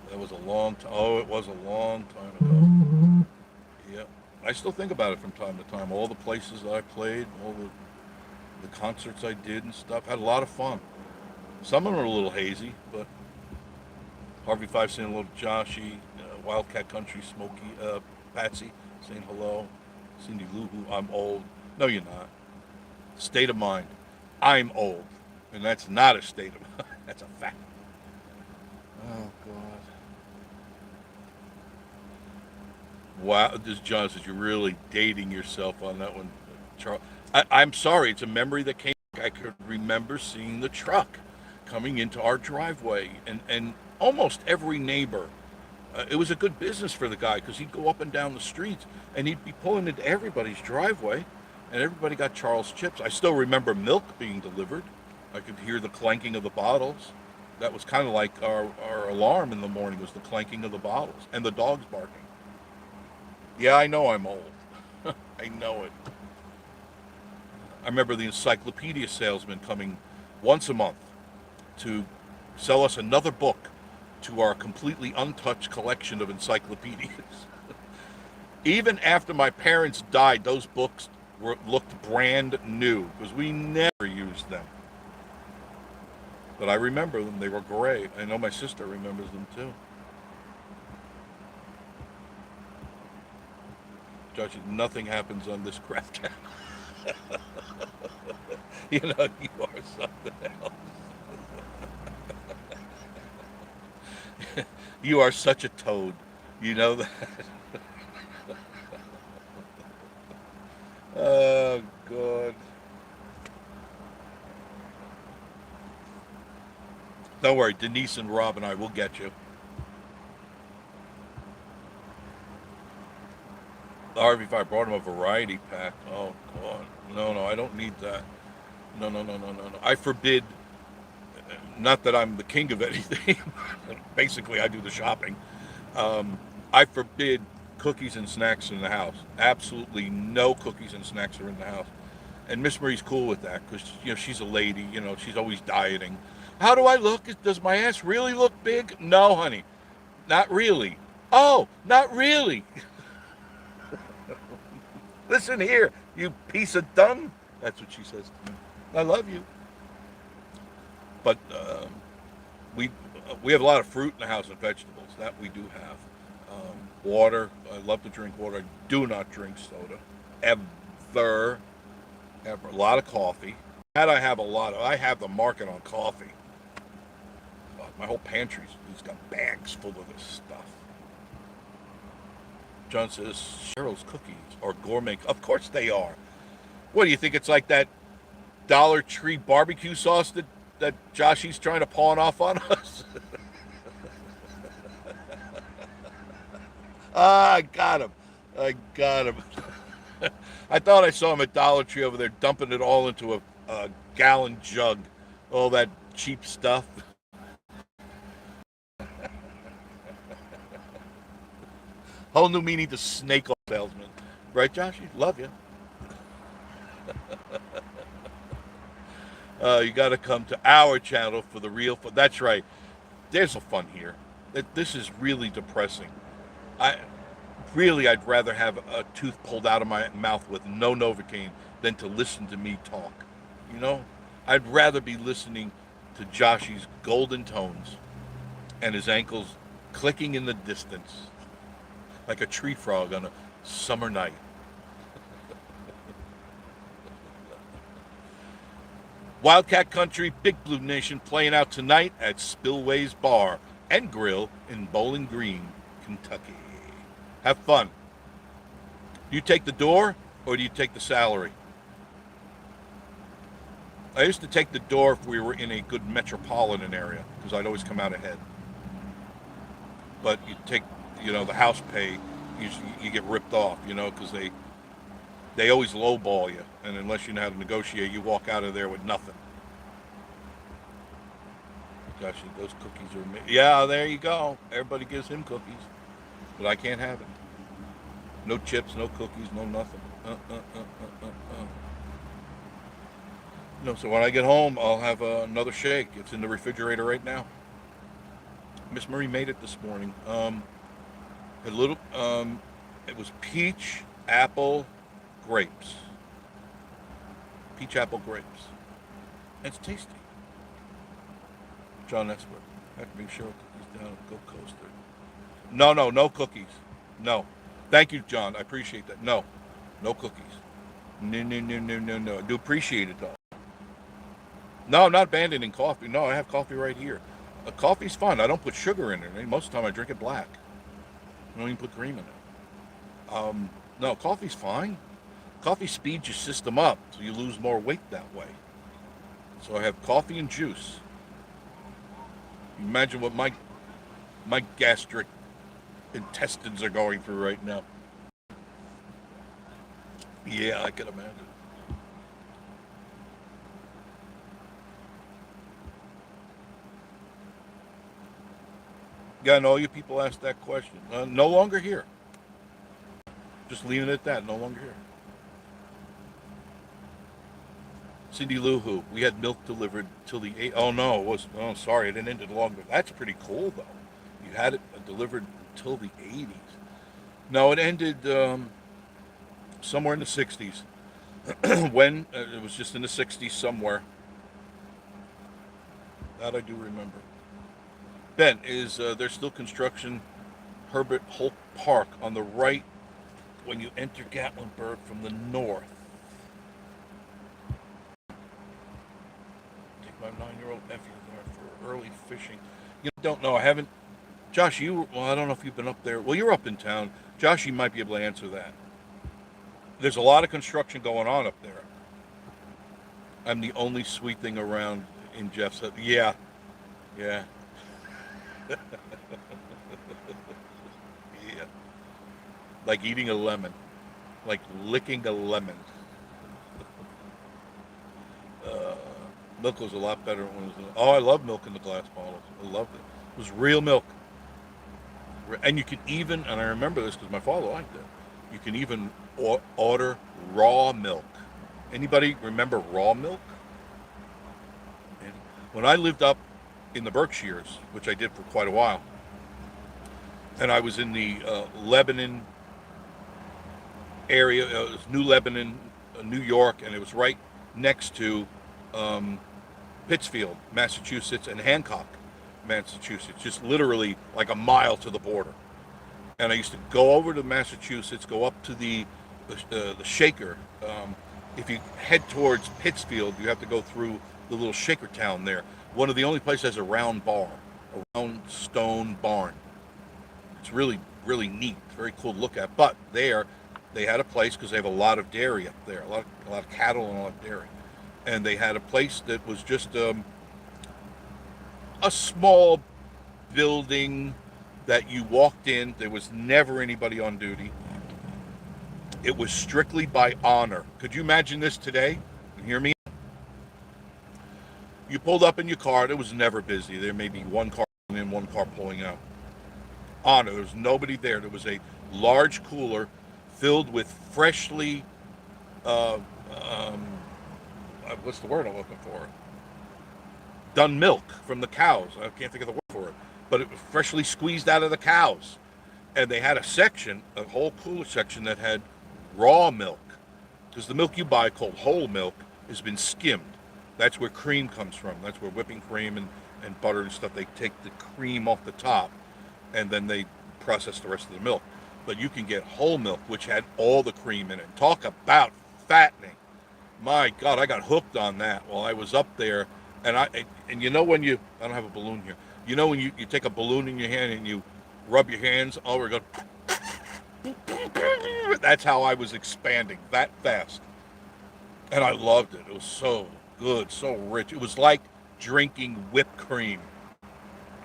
Speaker 1: That was a long time. Oh, it was a long time ago. Yeah. I still think about it from time to time. All the places that I played, all the concerts I did and stuff. Had a lot of fun. Some of them are a little hazy, but Harvey Five saying hello to Joshy, Wildcat Country, Smokey, Patsy saying hello, Cindy Lou Who, I'm old. No, you're not. State of mind. I'm old. And that's not a state of mind. That's a fact. Oh, God. Wow. This John says you're really dating yourself on that one, Charles. I'm sorry. It's a memory that came back. I could remember seeing the truck coming into our driveway. And almost every neighbor, it was a good business for the guy because he'd go up and down the streets and he'd be pulling into everybody's driveway and everybody got Charles Chips. I still remember milk being delivered. I could hear the clanking of the bottles. That was kind of like our alarm in the morning was the clanking of the bottles and the dogs barking. Yeah, I know I'm old. I know it. I remember the encyclopedia salesman coming once a month to sell us another book to our completely untouched collection of encyclopedias. Even after my parents died, those books looked brand new because we never used them. But I remember them. They were great. I know my sister remembers them too. Judge, nothing happens on this craft channel. You know, you are something else. You are such a toad. You know that? Oh, God. Don't worry, Denise and Rob and I will get you. The RV5 brought him a variety pack. Oh, God. No, no, I don't need that. No, no, no, no, no, no. I forbid, not that I'm the king of anything. Basically, I do the shopping. Um, I forbid cookies and snacks in the house. Absolutely no cookies and snacks are in the house. And Miss Marie's cool with that because she's a lady. She's always dieting. How do I look? Does my ass really look big? No, honey, not really. Oh, not really. Listen here, you piece of dung. That's what she says to me. I love you, but we we have a lot of fruit in the house and vegetables. That we do have. Water. I love to drink water. I do not drink soda, ever, ever. A lot of coffee. That I have a lot of. I have the market on coffee. My whole pantry's got bags full of this stuff. John says Cheryl's cookies are gourmet. Of course they are. What do you think? It's like that Dollar Tree barbecue sauce that Joshy's trying to pawn off on us. I got him. I got him. I thought I saw him at Dollar Tree over there dumping it all into a gallon jug. All that cheap stuff. Whole new meaning to snake oil salesman. Right, Joshy? Love you. You got to come to our channel for the real fun. That's right. There's a fun here. This is really depressing. I'd rather have a tooth pulled out of my mouth with no Novocaine than to listen to me talk. You know, I'd rather be listening to Joshy's golden tones and his ankles clicking in the distance like a tree frog on a summer night. Wildcat Country, Big Blue Nation playing out tonight at Spillways Bar and Grill in Bowling Green, Kentucky. Have fun. Do you take the door or do you take the salary? I used to take the door if we were in a good metropolitan area because I'd always come out ahead. But you take, the house pay, you get ripped off, because they always lowball you, and unless you know how to negotiate, you walk out of there with nothing. Gosh, those cookies are amazing. Yeah, there you go. Everybody gives him cookies, but I can't have it. No chips, no cookies, no nothing. No, so when I get home, I'll have another shake. It's in the refrigerator right now. Miss Marie made it this morning. A little, it was peach, apple, grapes. Peach, apple, grapes. It's tasty. John Esper. I have to make sure cookies down and go coaster. No cookies. No. Thank you, John. I appreciate that. No cookies. No. I do appreciate it, though. No, I'm not abandoning coffee. No, I have coffee right here. Coffee's fun. I don't put sugar in it. Most of the time I drink it black. I don't even put cream in it. No, coffee's fine. Coffee speeds your system up, so you lose more weight that way. So I have coffee and juice. Imagine what my gastric intestines are going through right now. Yeah, I can imagine. Yeah, and all you people ask that question. No longer here. Just leaving it at that. No longer here. Cindy Lou Who. We had milk delivered till the 8th. Oh, no, it was. Oh, sorry, it ended longer. That's pretty cool, though. You had it delivered until the 80s. No, it ended somewhere in the 60s. When? It was just in the 60s somewhere. That I do remember. Ben, is there still construction Herbert Holt Park on the right when you enter Gatlinburg from the north? Take my 9-year-old nephew there for early fishing. Don't know. I haven't. Josh, I don't know if you've been up there. Well, you're up in town. Josh, you might be able to answer that. There's a lot of construction going on up there. I'm the only sweet thing around in Jeff's. Yeah. Yeah. Yeah. Like eating a lemon. Like licking a lemon. Uh, Milk was a lot better when it was. Oh, I love milk in the glass bottles. I loved it. It was real milk. And you can even, and I remember this because my father liked it, you can even order raw milk. Anybody remember raw milk? And when I lived up in the Berkshires, which I did for quite a while, and I was in the Lebanon area, it was New Lebanon, New York, and it was right next to um, Pittsfield, Massachusetts, and Hancock, Massachusetts, just literally like a mile to the border. And I used to go over to Massachusetts, go up to the Shaker. If you head towards Pittsfield, you have to go through the little Shaker town there. One of the only places that has a round bar, a round stone barn. It's really, really neat. It's very cool to look at. But there, they had a place because they have a lot of dairy up there, a lot of cattle and a lot of dairy. And they had a place that was just a small building that you walked in. There was never anybody on duty. It was strictly by honor. Could you imagine this today? You hear me? You pulled up in your car. It was never busy. There may be one car pulling in, one car pulling out. Honor. There was nobody there. There was a large cooler filled with freshly, uh, um, what's the word I'm looking for? Done milk from the cows. I can't think of the word for it. But it was freshly squeezed out of the cows. And they had a section, a whole cooler section that had raw milk. Because the milk you buy called whole milk has been skimmed. That's where cream comes from. That's where whipping cream and butter and stuff, they take the cream off the top and then they process the rest of the milk. But you can get whole milk, which had all the cream in it. Talk about fattening. My God, I got hooked on that while I was up there. And you know when you, I don't have a balloon here. You know when you take a balloon in your hand and you rub your hands over, go, that's how I was expanding that fast. And I loved it. It was so good, so rich. It was like drinking whipped cream.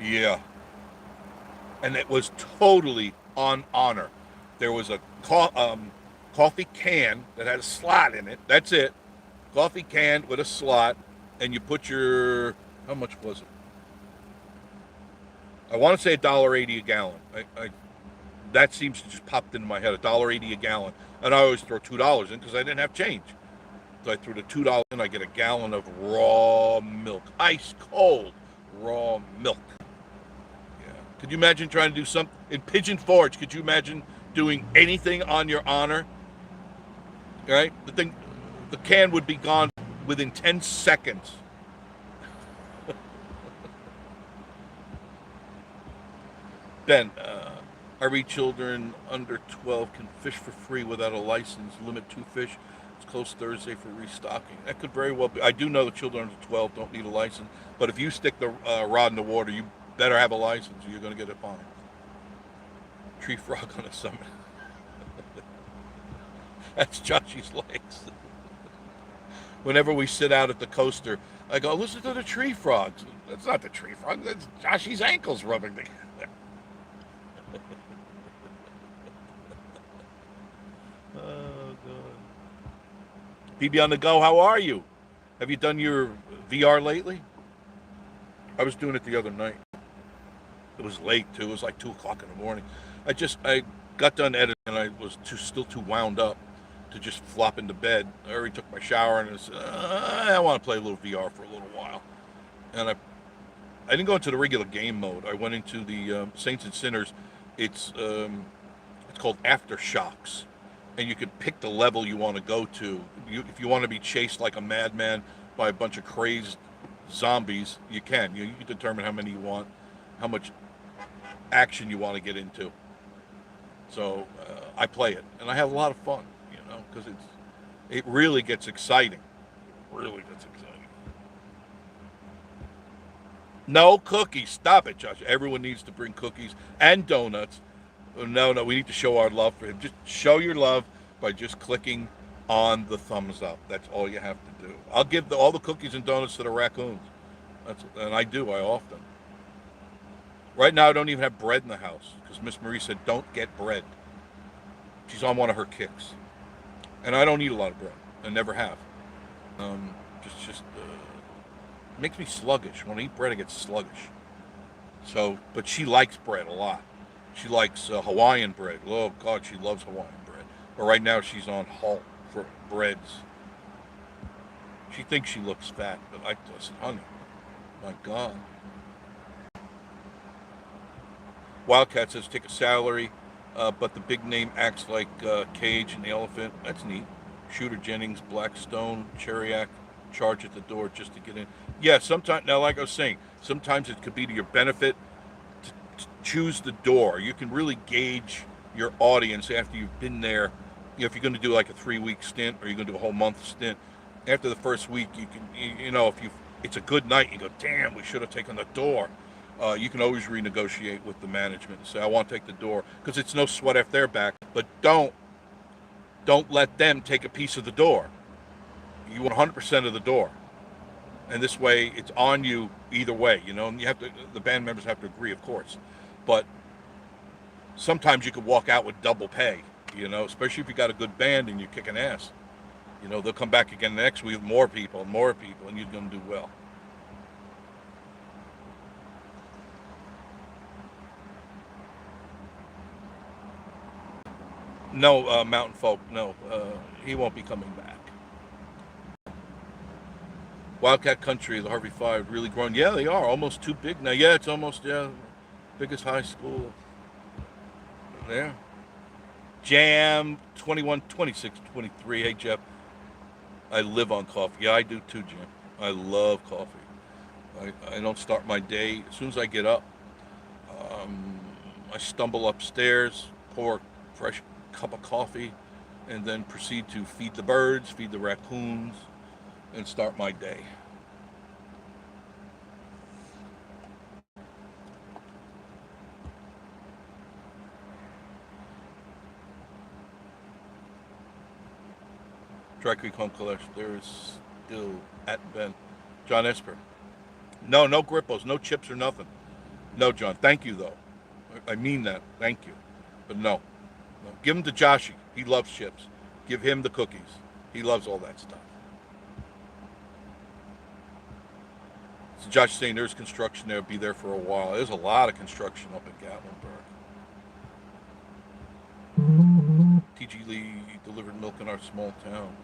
Speaker 1: Yeah. And it was totally on honor. There was a coffee can that had a slot in it. That's it. Coffee can with a slot. And you put your, how much was it? I want to say $1.80 a gallon. That seems to just popped into my head. $1.80 a gallon. And I always throw $2 in because I didn't have change. So I threw the $2 in. I get a gallon of raw milk, ice cold raw milk. Yeah. Could you imagine trying to do something in Pigeon Forge? Could you imagine doing anything on your honor? Right? The can would be gone within 10 seconds. Ben, RV children under 12 can fish for free without a license. Limit 2 fish. It's closed Thursday for restocking. That could very well be. I do know the children under 12 don't need a license, but if you stick the rod in the water, you better have a license or you're going to get a fine. Tree frog on a summit. That's Joshy's legs. Whenever we sit out at the coaster, I go, listen to the tree frogs. That's not the tree frog. That's Joshy's ankles rubbing together. Oh, God. PB on the go, how are you? Have you done your VR lately? I was doing it the other night. It was late, too. It was like 2 o'clock in the morning. I got done editing, and I was still too wound up to just flop into bed. I already took my shower, and I said, I want to play a little VR for a little while. And I didn't go into the regular game mode. I went into the Saints and Sinners. It's called Aftershocks, and you can pick the level you want to go to. If you want to be chased like a madman by a bunch of crazed zombies, you can. You can determine how many you want, how much action you want to get into. So I play it, and I have a lot of fun, because it really gets exciting. It really gets exciting. No cookies. Stop it, Josh. Everyone needs to bring cookies and donuts. No, we need to show our love for him. Just show your love by just clicking on the thumbs up. That's all you have to do. I'll give all the cookies and donuts to the raccoons. And I do. I often. Right now, I don't even have bread in the house because Miss Marie said don't get bread. She's on one of her kicks, and I don't eat a lot of bread. I never have. Makes me sluggish. When I eat bread, I get sluggish. So, but she likes bread a lot. She likes Hawaiian bread. Oh God, she loves Hawaiian bread. But right now, she's on halt for breads. She thinks she looks fat, but I said, honey, my God. Wildcat says take a salary, but the big name acts like Cage and the Elephant. That's neat. Shooter Jennings, Blackstone, Cheriak, charge at the door just to get in. Yeah, sometimes, now like I was saying, sometimes it could be to your benefit to choose the door. You can really gauge your audience after you've been there. You know, if you're going to do like a 3-week stint or you're going to do a whole month stint, after the first week, you can, you know, if it's a good night, you go, damn, we should have taken the door. You can always renegotiate with the management and say, I want to take the door, because it's no sweat off their back. But don't let them take a piece of the door. You want 100% of the door, and this way it's on you either way. You know, and the band members have to agree, of course, but sometimes you could walk out with double pay. You know, especially if you got a good band and you're kicking ass. You know, they'll come back again next week with more people, and you're going to do well. No, Mountain Folk, no. He won't be coming back. Wildcat Country, the Harvey Five, really grown. Yeah, they are almost too big now. Yeah, it's almost, biggest high school. There. Jam, 21, 26, 23. Hey, Jeff, I live on coffee. Yeah, I do too, Jim. I love coffee. I don't start my day. As soon as I get up, I stumble upstairs, pour a fresh cup of coffee, and then proceed to feed the birds, feed the raccoons, and start my day. Dry Creek Home Collection, there is still at Ben. John Esper. No grippos, no chips or nothing. No, John, thank you though. I mean that, thank you. But no. Give them to Joshy. He loves chips. Give him the cookies. He loves all that stuff. So Josh is saying there's construction there. Be there for a while. There's a lot of construction up in Gatlinburg. T.G. Lee delivered milk in our small town.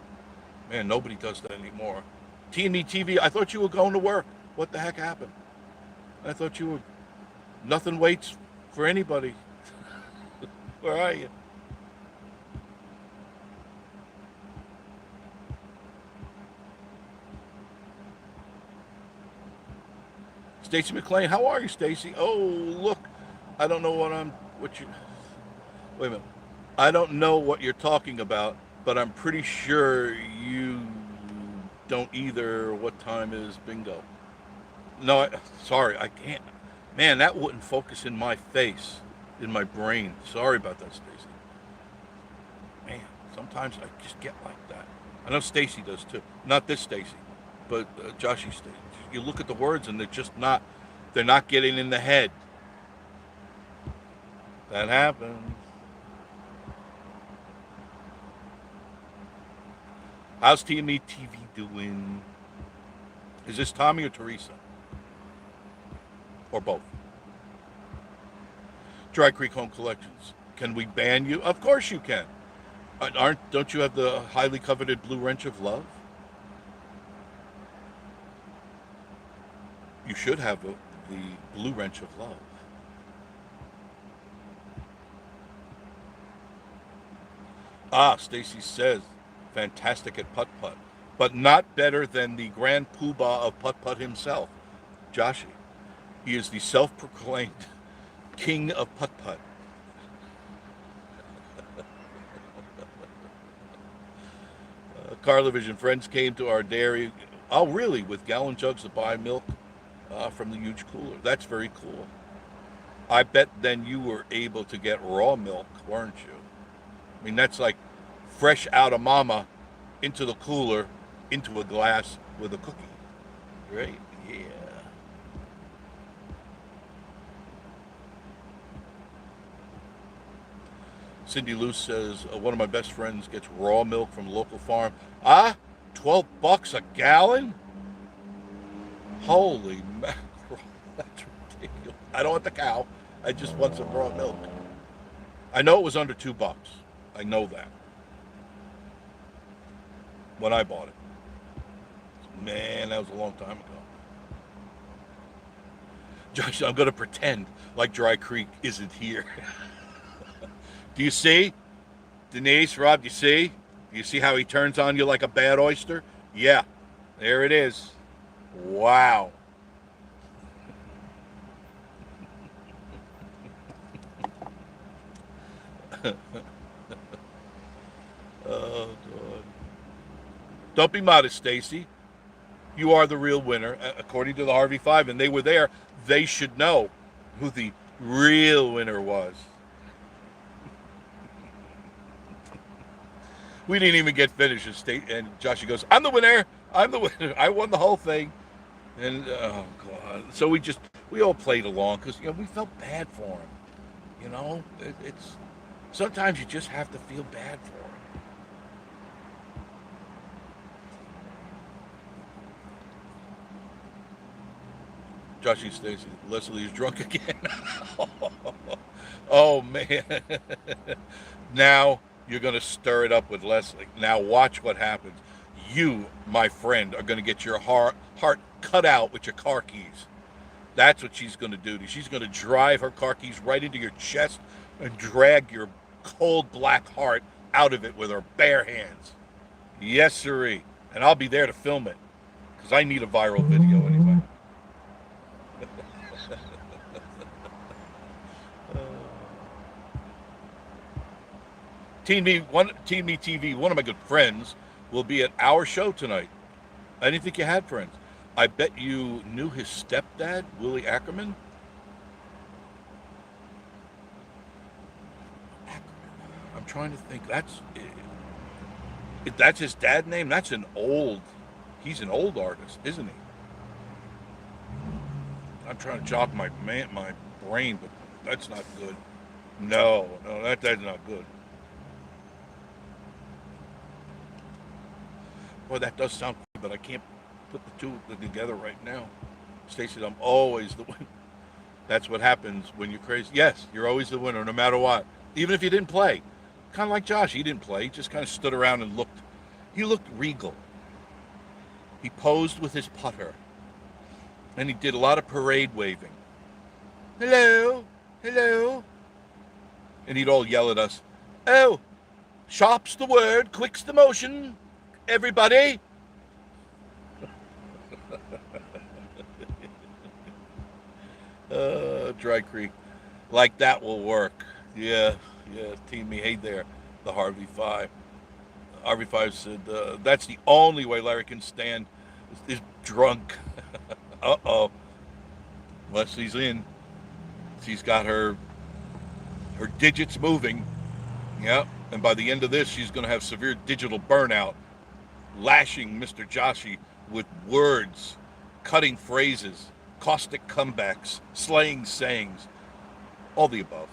Speaker 1: Man, nobody does that anymore. T&E TV, I thought you were going to work. What the heck happened? I thought you were... Nothing waits for anybody. Where are you? Stacy Mclean, how are you, Stacy? Oh, look, I don't know what you, wait a minute. I don't know what you're talking about, but I'm pretty sure you don't either. What time is bingo? No, sorry, I can't. Man, that wouldn't focus in my face, in my brain. Sorry about that, Stacy. Man, sometimes I just get like that. I know Stacy does too. Not this Stacy, but Joshy Stacy. You look at the words and they're not getting in the head. That happens. How's TME TV doing? Is this Tommy or Teresa? Or both? Dry Creek Home Collections. Can we ban you? Of course you can. Don't you have the highly coveted Blue Wrench of Love? You should have the Blue Wrench of Love. Stacy says, fantastic at putt-putt, but not better than the grand poobah of putt-putt himself, Joshy. He is the self-proclaimed king of putt-putt. Carla Vision friends came to our dairy. Oh, really? With gallon jugs to buy milk from the huge cooler. That's very cool. I bet then you were able to get raw milk, weren't you? I mean, that's like fresh out of mama into the cooler, into a glass with a cookie. Right? Yeah. Cindy Lou says, one of my best friends gets raw milk from a local farm. Ah, $12 a gallon? Holy mackerel. That's ridiculous. I don't want the cow. I just want some raw milk. I know it was under $2. I know that. When I bought it. Man, that was a long time ago. Josh, I'm going to pretend like Dry Creek isn't here. Do you see? Denise, Rob, do you see? Do you see how he turns on you like a bad oyster? Yeah, there it is. Wow. Oh, God. Don't be modest, Stacy. You are the real winner, according to the Harvey Five, and they were there. They should know who the real winner was. We didn't even get finished, and Joshy goes, "I'm the winner. I'm the winner. I won the whole thing." And oh God, so we all played along because we felt bad for him. It's sometimes you just have to feel bad for him. Joshy, Stacy, Leslie is drunk again. Oh man! Now you're going to stir it up with Leslie. Now watch what happens. You, my friend, are going to get your heart cut out with your car keys. That's what she's going to do. She's going to drive her car keys right into your chest and drag your cold black heart out of it with her bare hands. Yes, sirree. And I'll be there to film it because I need a viral video anyway. Teen Me TV, one of my good friends, will be at our show tonight. I didn't think you had friends. I bet you knew his stepdad, Willie Ackerman. I'm trying to think. That's his dad name. He's an old artist, isn't he? I'm trying to jog my brain, but that's not good. No, that's not good. Well, that does sound good, but I can't put the two together right now. Stacy, I'm always the winner. That's what happens when you're crazy. Yes, you're always the winner, no matter what. Even if you didn't play. Kind of like Josh, he didn't play. He just kind of stood around and looked. He looked regal. He posed with his putter. And he did a lot of parade waving. Hello, hello. And he'd all yell at us, "Oh, sharp's the word, quick's the motion. Everybody." Dry Creek. Like that will work. Yeah, Team Me. Hey there, the Harvey Five. Harvey Five said, that's the only way Larry can stand is drunk. Uh-oh. Leslie's in. She's got her digits moving. Yep. And by the end of this, she's going to have severe digital burnout, lashing Mr. Joshi with words, cutting phrases, caustic comebacks, slaying sayings, all the above.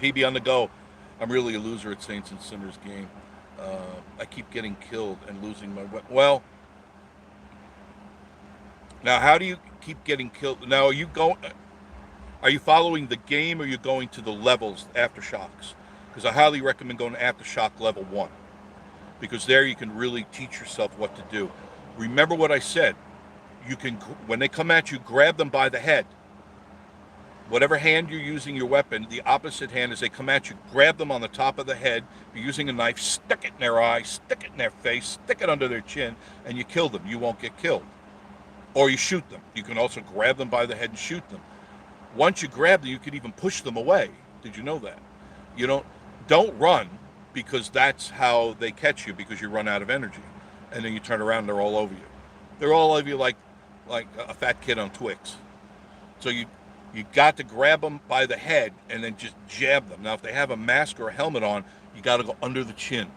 Speaker 1: PB on the go. I'm really a loser at Saints and Sinners game. I keep getting killed and losing my weapon. Well, now how do you keep getting killed? Now are you following the game or are you going to the levels, aftershocks? Because I highly recommend going to Aftershock level 1. Because there you can really teach yourself what to do. Remember what I said. You can, when they come at you, grab them by the head. Whatever hand you're using your weapon, the opposite hand as they come at you, grab them on the top of the head. If you're using a knife, stick it in their eye, stick it in their face, stick it under their chin, and you kill them. You won't get killed. Or you shoot them. You can also grab them by the head and shoot them. Once you grab them, you can even push them away. Did you know that? You don't run, because that's how they catch you, because you run out of energy. And then you turn around and they're all over you. They're all over you like a fat kid on Twix. So you got to grab them by the head and then just jab them. Now, if they have a mask or a helmet on, you got to go under the chin.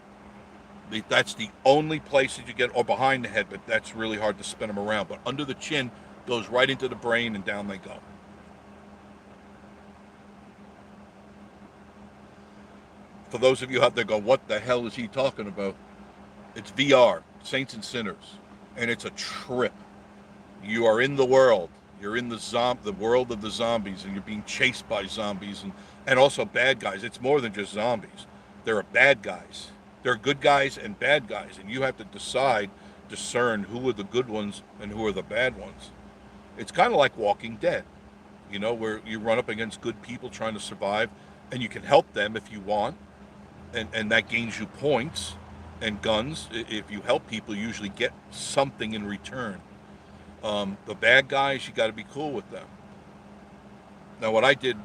Speaker 1: That's the only place that you get, or behind the head, but that's really hard to spin them around. But under the chin goes right into the brain and down they go. For those of you out there going, what the hell is he talking about? It's VR, Saints and Sinners, and it's a trip. You are in the world. You're in the world of the zombies, and you're being chased by zombies and also bad guys. It's more than just zombies. There are bad guys. There are good guys and bad guys, and you have to discern who are the good ones and who are the bad ones. It's kind of like Walking Dead, where you run up against good people trying to survive, and you can help them if you want, and that gains you points and guns. If you help people, you usually get something in return. The bad guys, you got to be cool with them. Now, what I did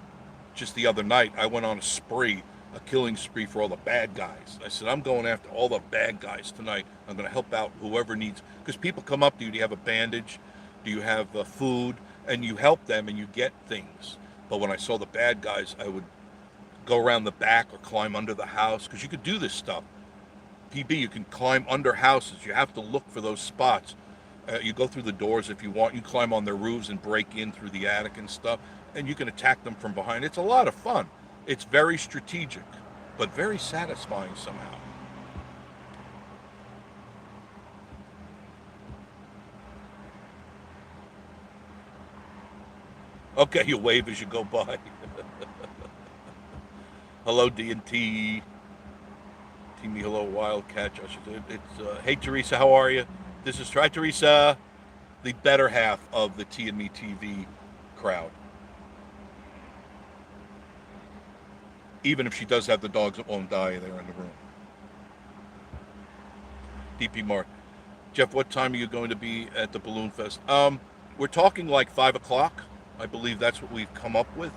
Speaker 1: just the other night, I went on a killing spree for all the bad guys. I said, I'm going after all the bad guys tonight. I'm going to help out whoever needs, because people come up to you. Do you have a bandage? Do you have food? And you help them and you get things. But when I saw the bad guys, I would go around the back or climb under the house, because you could do this stuff. PB, you can climb under houses. You have to look for those spots. You go through the doors if you want. You climb on their roofs and break in through the attic and stuff, and you can attack them from behind. It's a lot of fun. It's very strategic, but very satisfying somehow. Okay, you wave as you go by. Hello, D&T. Teamy, hello, Wildcat. Hey, Teresa, how are you? This is Try Teresa, the better half of the T and Me TV crowd. Even if she does have the dogs that won't die there in the room. DP Mark. Jeff, what time are you going to be at the Balloon Fest? We're talking like 5 o'clock. I believe that's what we've come up with.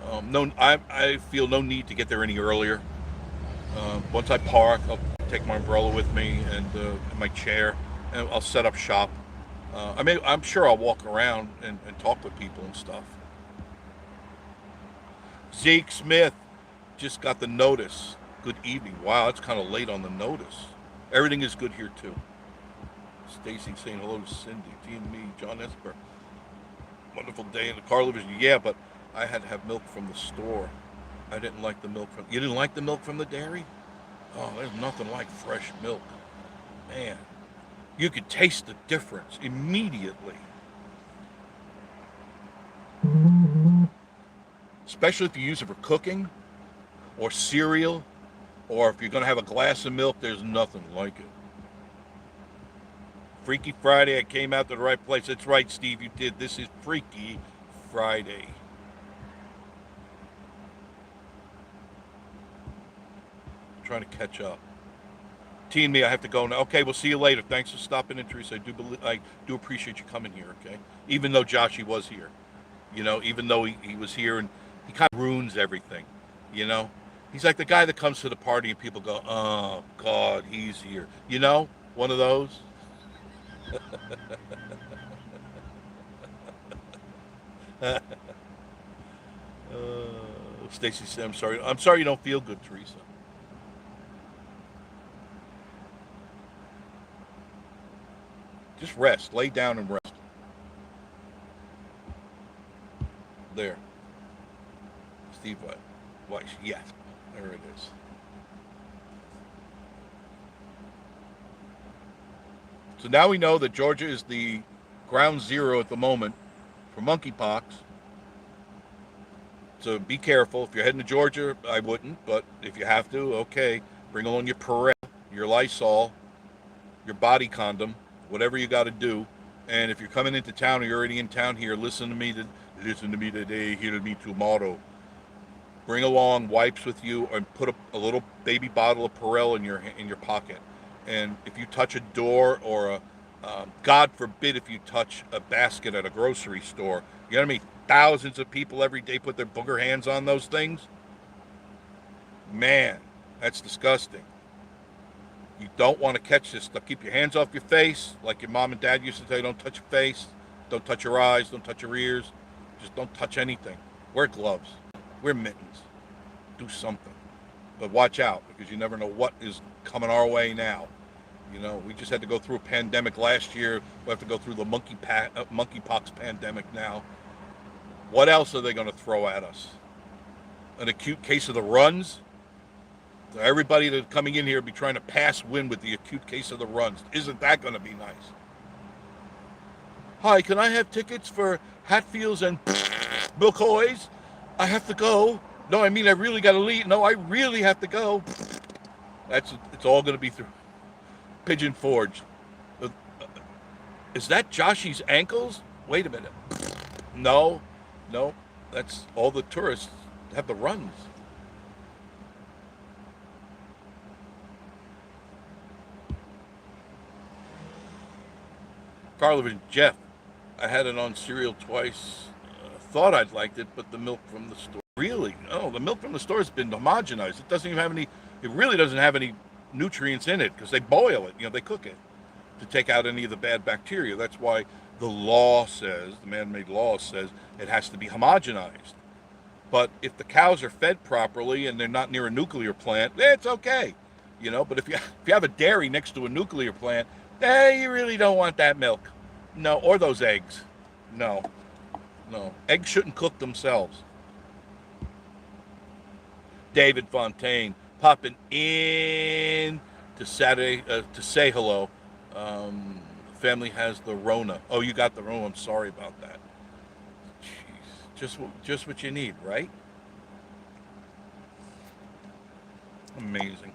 Speaker 1: I feel no need to get there any earlier. Once I park, I'll take my umbrella with me and my chair, and I'll set up shop. I'm sure I'll walk around and talk with people and stuff. Zeke Smith just got the notice. Good evening. Wow, it's kind of late on the notice. Everything is good here too. Stacy saying hello to Cindy, T and me, John Esper. Wonderful day in the car division. Yeah, but I had to have milk from the store. I didn't like the milk from. You didn't like the milk from the dairy? Oh, there's nothing like fresh milk. Man, you could taste the difference immediately. Especially if you use it for cooking or cereal, or if you're going to have a glass of milk, there's nothing like it. Freaky Friday, I came out to the right place. That's right, Steve, you did. This is Freaky Friday. I'm trying to catch up. T and me, I have to go now. Okay, we'll see you later. Thanks for stopping in, Teresa. I do appreciate you coming here, okay? Even though Joshy was here. Even though he was here, and he kind of ruins everything, He's like the guy that comes to the party and people go, oh, God, he's here. One of those. Stacy said, I'm sorry. I'm sorry you don't feel good, Teresa. Just rest. Lay down and rest. There. Steve Weiss. Yes. There it is. So now we know that Georgia is the ground zero at the moment for monkeypox. So be careful. If you're heading to Georgia, I wouldn't. But if you have to, okay. Bring along your Purell, your Lysol, your body condom, whatever you got to do. And if you're coming into town or you're already in town here, listen to me today, hear me tomorrow. Bring along wipes with you, and put a little baby bottle of Purell in your pocket. And if you touch a door or God forbid if you touch a basket at a grocery store, you know what I mean? Thousands of people every day put their booger hands on those things. Man, that's disgusting. You don't want to catch this stuff. Keep your hands off your face, like your mom and dad used to tell you. Don't touch your face, don't touch your eyes, don't touch your ears. Just don't touch anything. Wear gloves, wear mittens, do something. But watch out, because you never know what is coming our way now. We just had to go through a pandemic last year. We have to go through the monkeypox pandemic now. What else are they going to throw at us? An acute case of the runs? So everybody that's coming in here be trying to pass wind with the acute case of the runs. Isn't that going to be nice? Hi, can I have tickets for Hatfields and McCoys? I have to go. No, I mean I really got to leave. No, I really have to go. It's all going to be through Pigeon Forge. Is that Joshy's ankles? Wait a minute. No, that's all the tourists have the runs. Carlin, Jeff, I had it on cereal twice. Thought I'd liked it, but the milk from the store. Really? No, the milk from the store has been homogenized. It doesn't even have any, it really doesn't have any nutrients in it because they boil it, they cook it to take out any of the bad bacteria. That's why the law says, the man-made law says, it has to be homogenized. But if the cows are fed properly and they're not near a nuclear plant, it's okay. But if you have a dairy next to a nuclear plant, you really don't want that milk. No, or those eggs. No. Eggs shouldn't cook themselves. David Fontaine popping in to Saturday to say hello. Family has the Rona. Oh, you got the Rona. I'm sorry about that. Jeez, just what you need, right? Amazing.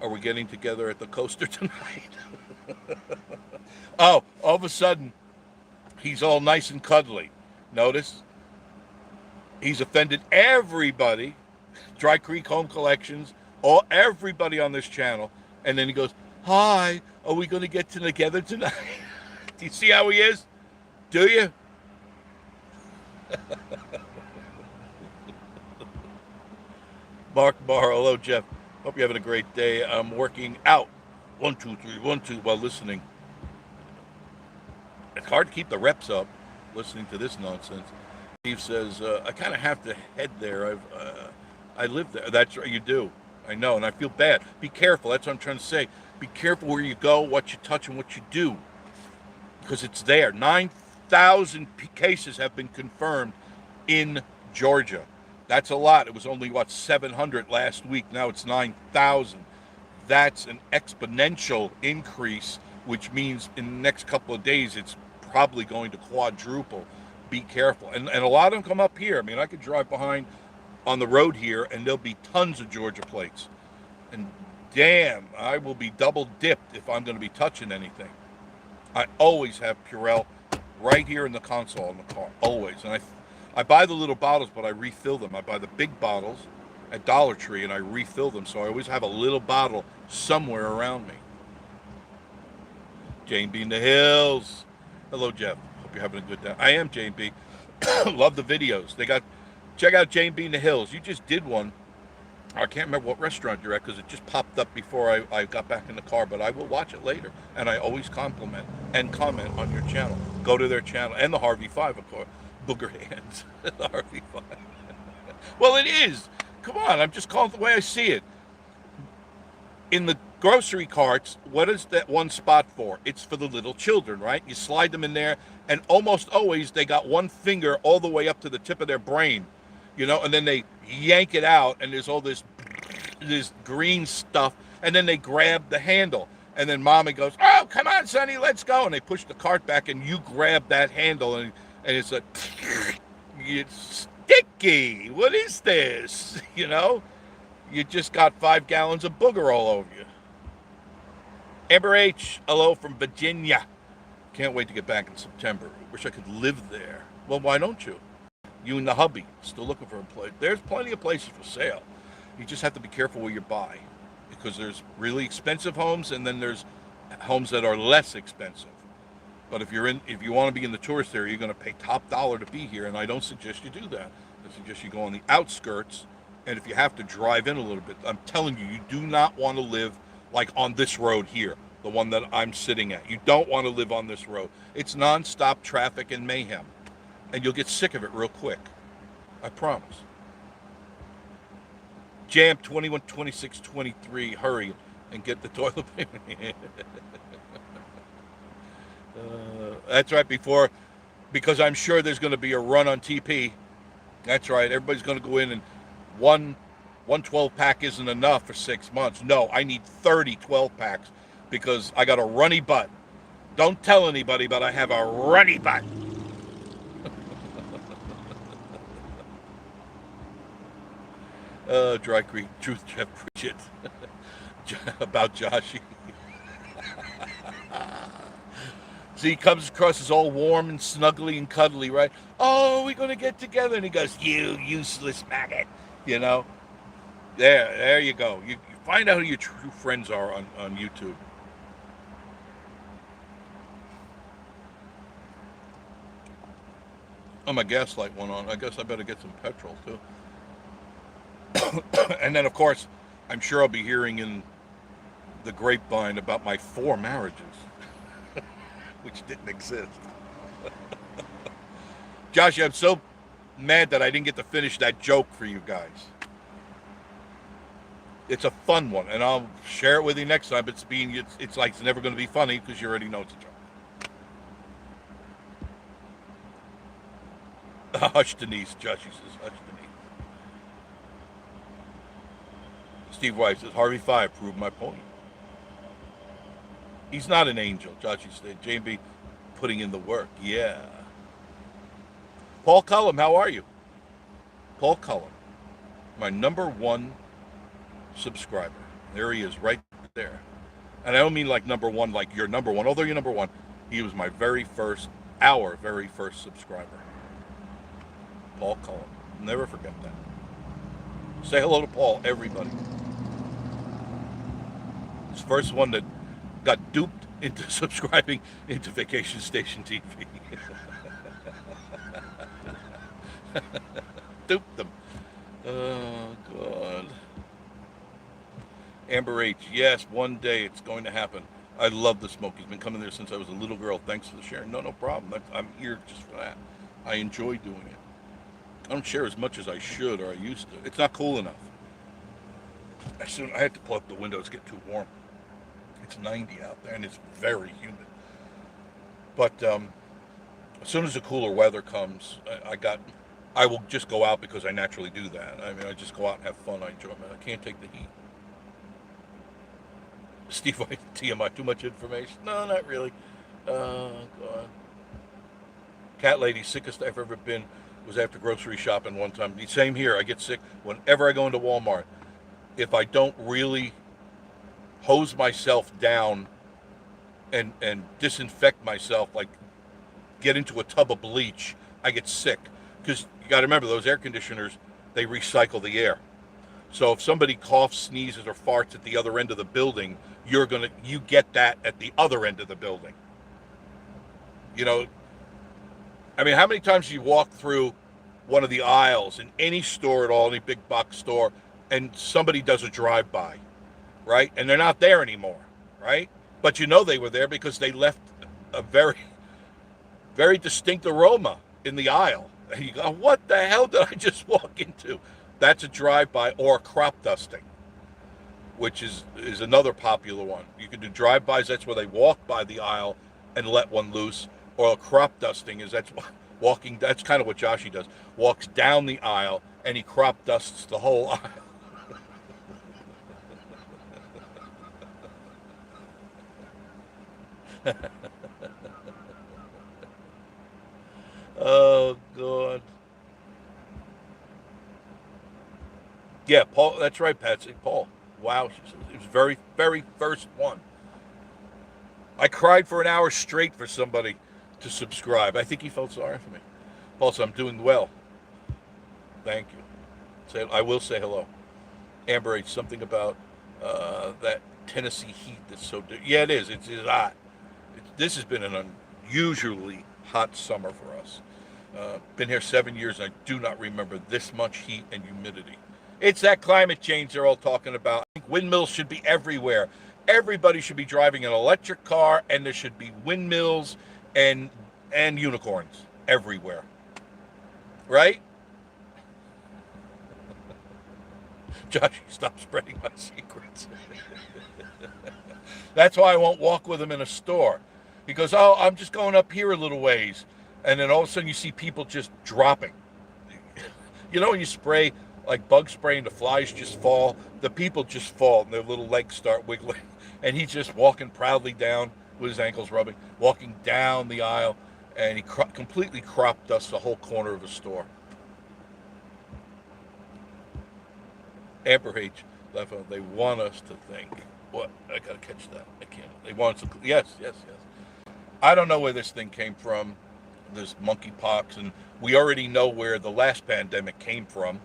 Speaker 1: Are we getting together at the coaster tonight? Oh, all of a sudden, he's all nice and cuddly. Notice? He's offended everybody. Dry Creek Home Collections, everybody on this channel. And then he goes, hi, are we going to get together tonight? Do you see how he is? Do you? Mark Barr, hello, Jeff. Hope you're having a great day. I'm working out. 1, 2, 3, 1, 2 while listening. It's hard to keep the reps up listening to this nonsense. Steve says, I kind of have to head there. I live there. That's right, you do. I know, and I feel bad. Be careful. That's what I'm trying to say. Be careful where you go, what you touch, and what you do. Because it's there. 9,000 cases have been confirmed in Georgia. That's a lot. It was only, 700 last week. Now it's 9,000. That's an exponential increase, which means in the next couple of days, it's probably going to quadruple. Be careful. And a lot of them come up here. I mean, I could drive behind on the road here, and there'll be tons of Georgia plates. And damn, I will be double dipped if I'm going to be touching anything. I always have Purell right here in the console in the car, always. And I buy the little bottles, but I refill them. I buy the big bottles at Dollar Tree, and I refill them. So I always have a little bottle somewhere around me. Jane B in the Hills. Hello, Jeff. Hope you're having a good day. I am Jane B. Love the videos. Check out Jane B in the Hills. You just did one. I can't remember what restaurant you're at because it just popped up before I got back in the car, but I will watch it later. And I always compliment and comment on your channel. Go to their channel. And the Harvey 5, of course. Booger hands. The Harvey 5. Well, it is. Come on. I'm just calling it the way I see it. In the grocery carts, what is that one spot for? It's for the little children, right? You slide them in there, and almost always they got one finger all the way up to the tip of their brain, and then they yank it out, and there's all this green stuff, and then they grab the handle, and then mommy goes, oh, come on, Sonny, let's go, and they push the cart back, and you grab that handle, and it's like, it's sticky. What is this? You just got 5 gallons of booger all over you. Amber H, hello from Virginia. Can't wait to get back in September. Wish I could live there. Well, why don't you? You and the hubby still looking for a place. There's plenty of places for sale. You just have to be careful where you buy, because there's really expensive homes, and then there's homes that are less expensive. But if you want to be in the tourist area, you're going to pay top dollar to be here, and I don't suggest you do that. I suggest you go on the outskirts. And if you have to drive in a little bit, I'm telling you, you do not want to live like on this road here, the one that I'm sitting at. You don't want to live on this road. It's nonstop traffic and mayhem. And you'll get sick of it real quick. I promise. Jam 21, 26, 23. Hurry and get the toilet paper. That's right, because I'm sure there's going to be a run on TP. That's right. Everybody's going to go in and one One 12-pack isn't enough for 6 months. No, I need 30 12-packs because I got a runny butt. Don't tell anybody, but I have a runny butt. Dry Creek, Truth Jeff, preach it. About Joshy. See, he comes across as all warm and snuggly and cuddly, right? Oh, we're going to get together. And he goes, you useless maggot. You know? There you go. You find out who your true friends are on YouTube. Oh, my gas light went on. I guess I better get some petrol, too. And then, of course, I'm sure I'll be hearing in the grapevine about my 4 marriages, which didn't exist. Josh, I'm so mad that I didn't get to finish that joke for you guys. It's a fun one, and I'll share it with you next time. It's like it's never going to be funny because you already know it's a joke. Hush, Denise. Joshie says, hush, Denise. Steve White says, Harvey Five proved my point. He's not an angel, Joshie said. JB putting in the work. Yeah. Paul Cullum, how are you? Paul Cullum, my #1 subscriber. There he is, right there. And I don't mean like #1, like you're #1, although you're #1. He was my our very first subscriber. Paul Cullum. Never forget that. Say hello to Paul, everybody. He's the first one that got duped into subscribing into Vacation Station TV. Duped them. Oh, God. Amber H. Yes, one day it's going to happen. I love the smoke. He's been coming there since I was a little girl. Thanks for the sharing. No problem. I'm here just for that. I enjoy doing it. I don't share as much as I should or I used to. It's not cool enough. I had to plug the windows, get too warm. It's 90 out there and it's very humid. But as soon as the cooler weather comes, I will just go out because I naturally do that. I mean, I just go out and have fun. I enjoy it. I can't take the heat. Steve White, TMI, too much information? No, not really. Oh, God. Cat lady, sickest I've ever been was after grocery shopping one time. Same here. I get sick whenever I go into Walmart. If I don't really hose myself down and disinfect myself, like get into a tub of bleach, I get sick. Because you got to remember, those air conditioners, they recycle the air. So if somebody coughs, sneezes, or farts at the other end of the building, you get that at the other end of the building. You know, I mean, how many times do you walk through one of the aisles in any store at all, any big box store, and somebody does a drive-by, right? And they're not there anymore, right? But you know they were there because they left a very, very distinct aroma in the aisle. And you go, what the hell did I just walk into? That's a drive-by or crop dusting, which is another popular one. You can do drive-bys, that's where they walk by the aisle and let one loose. Or a crop dusting that's kind of what Joshy does. Walks down the aisle and he crop dusts the whole aisle. Oh, God. Yeah, Paul, that's right, Patsy. Paul. Wow, she says it was very, very first one. I cried for an hour straight for somebody to subscribe. I think he felt sorry for me. Paul said, I'm doing well. Thank you. I will say hello. Amber H, something about that Tennessee heat that's so... Yeah, it is. It's hot. This has been an unusually hot summer for us. Been here 7 years, and I do not remember this much heat and humidity. It's that climate change they're all talking about. I think windmills should be everywhere. Everybody should be driving an electric car, and there should be windmills and unicorns everywhere. Right? Josh, stop spreading my secrets. That's why I won't walk with him in a store. He goes, oh, I'm just going up here a little ways. And then all of a sudden you see people just dropping. You know when you spray like bug spray, and the flies just fall. The people just fall, and their little legs start wiggling. And he's just walking proudly down with his ankles rubbing, walking down the aisle, and he completely crop dusts the whole corner of the store. Amber H. left. They want us to think. What? I gotta catch that. I can't. They want us to. Yes, yes, yes. I don't know where this thing came from, this monkeypox, and we already know where the last pandemic came from.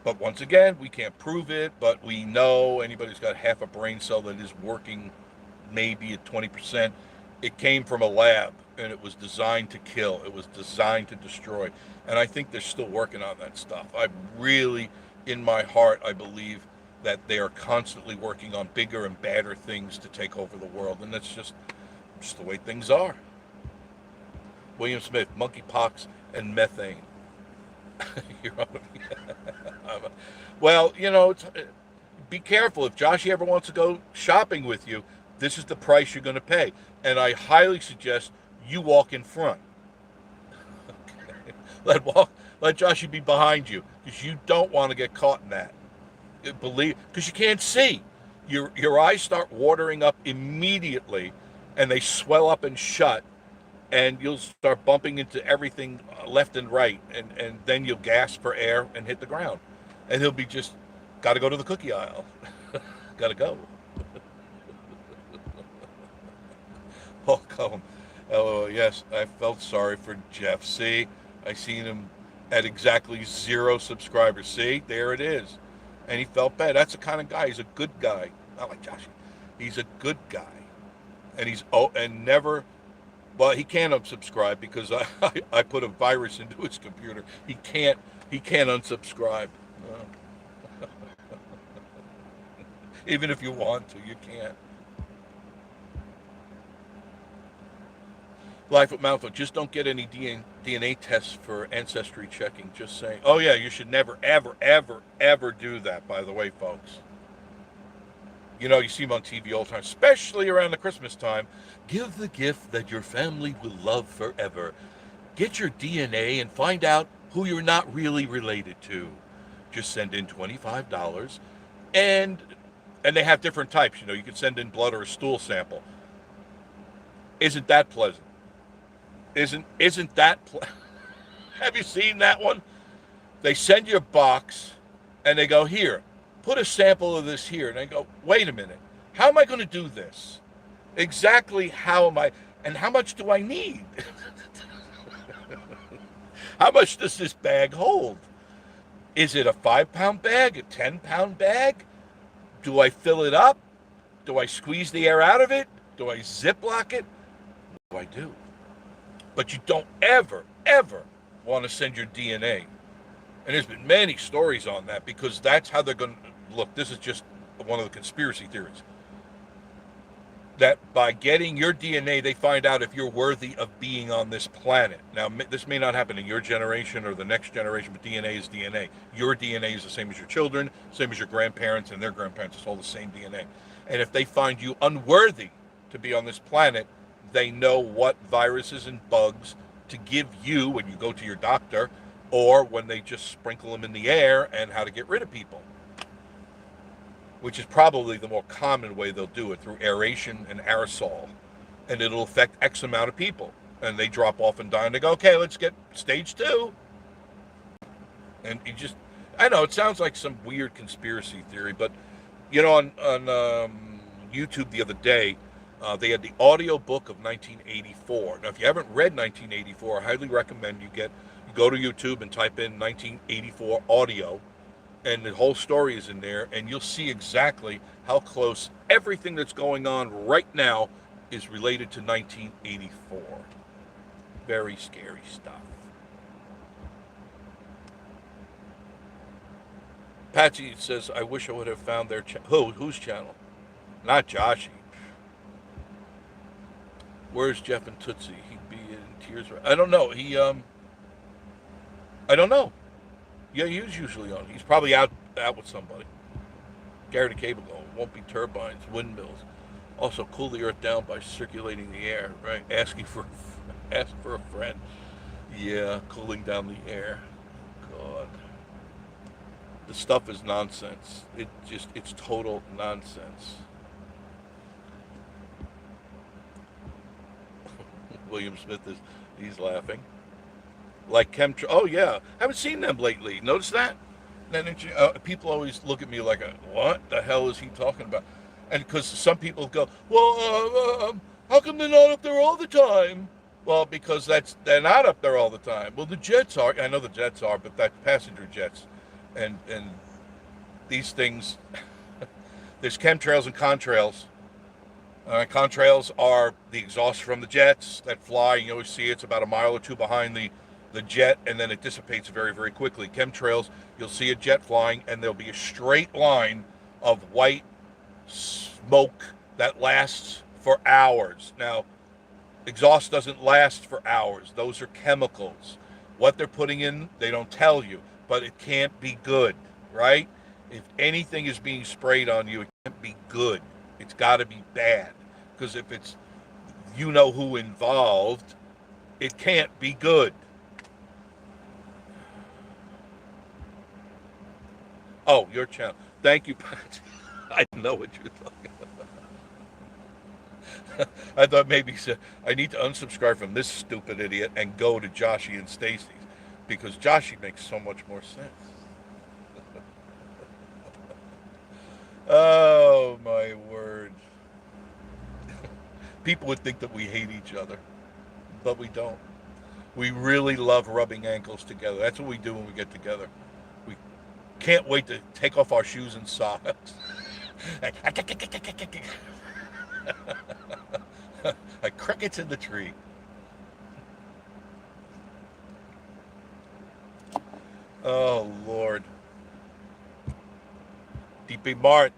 Speaker 1: But once again, we can't prove it, but we know anybody who's got half a brain cell that is working maybe at 20%, it came from a lab, and it was designed to kill. It was designed to destroy. And I think they're still working on that stuff. I really, in my heart, I believe that they are constantly working on bigger and badder things to take over the world. And that's just the way things are. William Smith, monkeypox and methane. Well, be careful. If Joshy ever wants to go shopping with you, this is the price you're going to pay. And I highly suggest you walk in front. Okay. Let Joshy be behind you, because you don't want to get caught in that. Because you can't see. Your eyes start watering up immediately, and they swell up and shut. And you'll start bumping into everything left and right, and then you'll gasp for air and hit the ground. And he'll be just, got to go to the cookie aisle. Got to go. Oh, come. Oh, yes, I felt sorry for Jeff. See, I seen him at exactly 0 subscribers. See, there it is. And he felt bad. That's the kind of guy. He's a good guy. Not like Josh. He's a good guy. And never... Well, he can't unsubscribe because I put a virus into his computer. He can't unsubscribe. Even if you want to, you can't. Life at Mouthful, just don't get any DNA tests for ancestry checking. Just saying. Oh yeah, you should never, ever, ever, ever do that, by the way, folks. You see them on TV all the time, especially around the Christmas time. Give the gift that your family will love forever. Get your DNA and find out who you're not really related to. Just send in $25. And they have different types. You can send in blood or a stool sample. Isn't that pleasant? Isn't that Have you seen that one? They send you a box, and they go, here, put a sample of this here. And I go, wait a minute. How am I going to do this? Exactly how am I? And how much do I need? How much does this bag hold? Is it a 5-pound bag, a 10-pound bag? Do I fill it up? Do I squeeze the air out of it? Do I Ziploc it? What do I do? But you don't ever, ever want to send your DNA. And there's been many stories on that, because that's how they're going to look. This is just one of the conspiracy theories. That by getting your DNA, they find out if you're worthy of being on this planet. Now, this may not happen in your generation or the next generation, but DNA is DNA. Your DNA is the same as your children, same as your grandparents and their grandparents. It's all the same DNA. And if they find you unworthy to be on this planet, they know what viruses and bugs to give you when you go to your doctor, or when they just sprinkle them in the air, and how to get rid of people. Which is probably the more common way they'll do it, through aeration and aerosol. And it'll affect X amount of people. And they drop off and die, and they go, okay, let's get stage 2. And I know, it sounds like some weird conspiracy theory, but, on YouTube the other day, they had the audio book of 1984. Now, if you haven't read 1984, I highly recommend you go to YouTube and type in 1984 audio, and the whole story is in there, and you'll see exactly how close everything that's going on right now is related to 1984. Very scary stuff. Patsy says, I wish I would have found their whose channel? Not Joshy. Where's Jeff and Tootsie? He'd be in tears. I don't know. I don't know. Yeah, he's usually on. He's probably out with somebody. Gary the Cable going, won't be turbines, windmills. Also, cool the earth down by circulating the air, right? Ask for a friend. Yeah, cooling down the air. God. The stuff is nonsense. It's total nonsense. William Smith he's laughing. Like chemtrail. Oh yeah, haven't seen them lately. Notice that? Then people always look at me like, what the hell is he talking about? And because some people go, well, how come they're not up there all the time? Well, because they're not up there all the time. Well, the jets are. I know the jets are, but that's passenger jets, and these things. There's chemtrails and contrails. Contrails are the exhaust from the jets that fly. You always see it's about a mile or two behind the jet, and then it dissipates very, very quickly. Chemtrails, you'll see a jet flying, and there'll be a straight line of white smoke that lasts for hours. Now, exhaust doesn't last for hours. Those are chemicals. What they're putting in, they don't tell you, but it can't be good, right? If anything is being sprayed on you, it can't be good. It's got to be bad, because if it's you know who involved, it can't be good. Oh, your channel. Thank you, Pat. I know what you're talking about. I thought maybe I need to unsubscribe from this stupid idiot and go to Joshy and Stacy's, because Joshy makes so much more sense. Oh, my word. People would think that we hate each other, but we don't. We really love rubbing ankles together. That's what we do when we get together. We can't wait to take off our shoes and socks. Like crickets in the tree. Oh, Lord. DP Mart.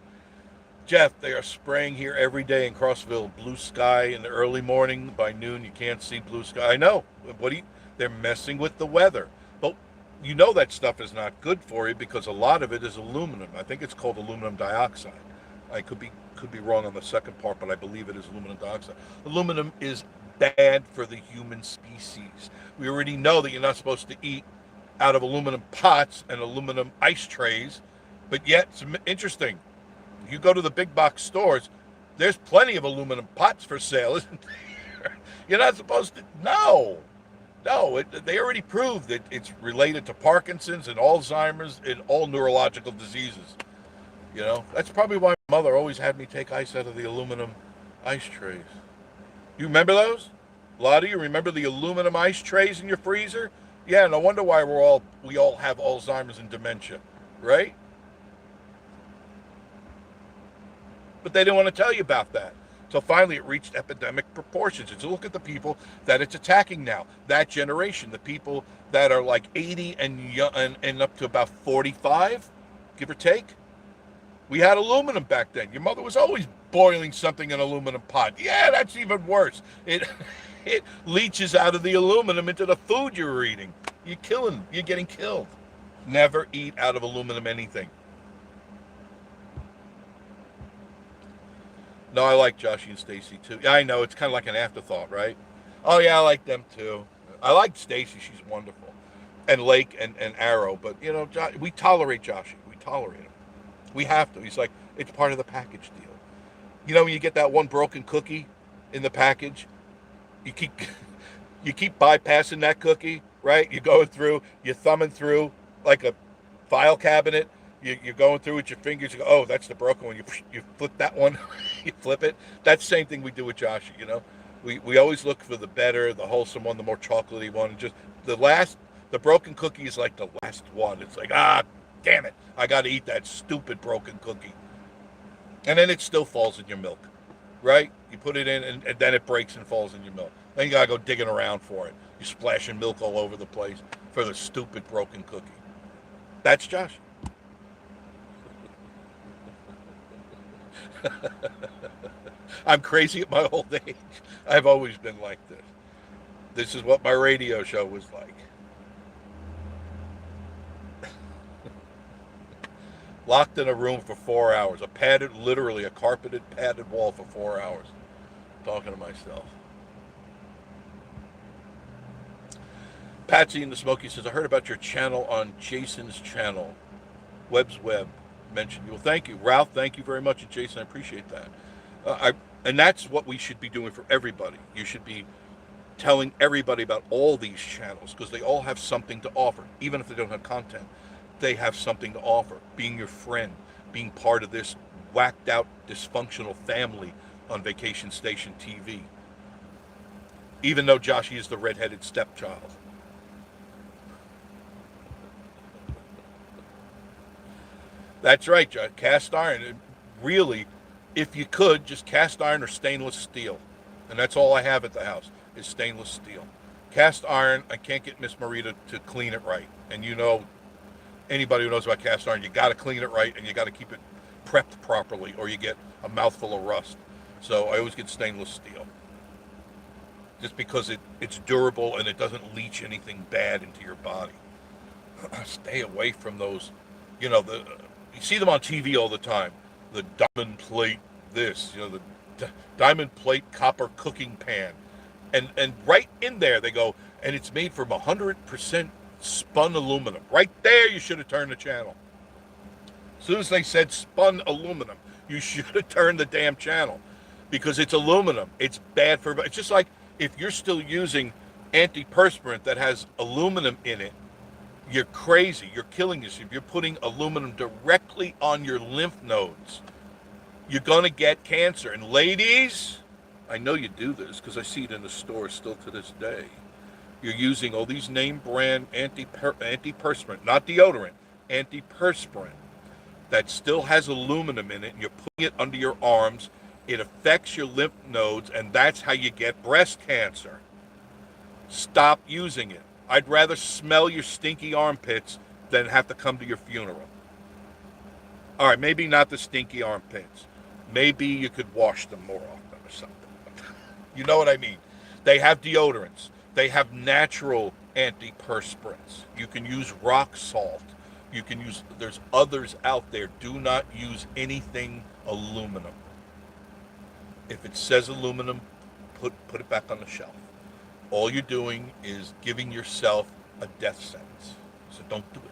Speaker 1: Jeff, they are spraying here every day in Crossville. Blue sky in the early morning. By noon, you can't see blue sky. I know. They're messing with the weather. But you know that stuff is not good for you, because a lot of it is aluminum. I think it's called aluminum dioxide. I could be wrong on the second part, but I believe it is aluminum dioxide. Aluminum is bad for the human species. We already know that you're not supposed to eat out of aluminum pots and aluminum ice trays, but yet it's interesting. You go to the big box stores, there's plenty of aluminum pots for sale, isn't there? You're not supposed to. No. They already proved that it's related to Parkinson's and Alzheimer's and all neurological diseases. You know, that's probably why my mother always had me take ice out of the aluminum ice trays. You remember those? A lot of you remember the aluminum ice trays in your freezer? Yeah, no wonder why we all have Alzheimer's and dementia, right? But they didn't want to tell you about that. So finally it reached epidemic proportions. And so look at the people that it's attacking now. That generation, the people that are like 80 and up to about 45, give or take. We had aluminum back then. Your mother was always boiling something in an aluminum pot. Yeah, that's even worse. It leaches out of the aluminum into the food you're eating. You're getting killed. Never eat out of aluminum anything. No, I like Joshy and Stacy too. Yeah, I know, it's kind of like an afterthought, right? Oh yeah, I like them too. I like Stacy, she's wonderful. And Lake and Arrow, but you know, we tolerate Joshy. We tolerate him. We have to. He's like, it's part of the package deal. You know, when you get that one broken cookie in the package, you keep bypassing that cookie, right? You're going through, you're thumbing through like a file cabinet. You're going through with your fingers. You go, oh, that's the broken one. You flip that one. You flip it. That's the same thing we do with Joshy, you know. We always look for the better, the wholesome one, the more chocolatey one. Just the broken cookie is like the last one. It's like, damn it, I got to eat that stupid broken cookie. And then it still falls in your milk, right? You put it in, and then it breaks and falls in your milk. Then you got to go digging around for it. You're splashing milk all over the place for the stupid broken cookie. That's Josh. I'm crazy at my old age. I've always been like this. This is what my radio show was like. Locked in a room for 4 hours. Literally a carpeted, padded wall for 4 hours. Talking to myself. Patsy in the Smoky says, I heard about your channel on Jason's channel. Webb's Web mentioned you. Well, thank you, Ralph. Thank you very much, and Jason. I appreciate that. I and that's what we should be doing for everybody. You should be telling everybody about all these channels because they all have something to offer, even if they don't have content. They have something to offer. Being your friend, being part of this whacked out, dysfunctional family on Vacation Station TV. Even though Joshy is the redheaded stepchild. That's right, Josh. Cast iron. Really, if you could, just cast iron or stainless steel. And that's all I have at the house is stainless steel. Cast iron, I can't get Miss Marita to clean it right. And you know, anybody who knows about cast iron, you got to clean it right and you got to keep it prepped properly or you get a mouthful of rust. So I always get stainless steel. Just because it's durable and it doesn't leach anything bad into your body. Stay away from those, you see them on TV all the time. The diamond plate this, the diamond plate copper cooking pan. And right in there they go, and it's made from 100% spun aluminum. Right there you should have turned the channel. As soon as they said spun aluminum, you should have turned the damn channel. Because it's aluminum. It's bad for, it's just like if you're still using antiperspirant that has aluminum in it, you're crazy. You're killing yourself. You're putting aluminum directly on your lymph nodes. You're going to get cancer. And ladies, I know you do this because I see it in the store still to this day. You're using all these name brand antiperspirant, not deodorant, antiperspirant that still has aluminum in it, and you're putting it under your arms. It affects your lymph nodes, and that's how you get breast cancer. Stop using it. I'd rather smell your stinky armpits than have to come to your funeral. All right, maybe not the stinky armpits. Maybe you could wash them more often or something. You know what I mean? They have deodorants. They have natural antiperspirants. You can use rock salt. You can use, there's others out there. Do not use anything aluminum. If it says aluminum, put it back on the shelf. All you're doing is giving yourself a death sentence. So don't do it.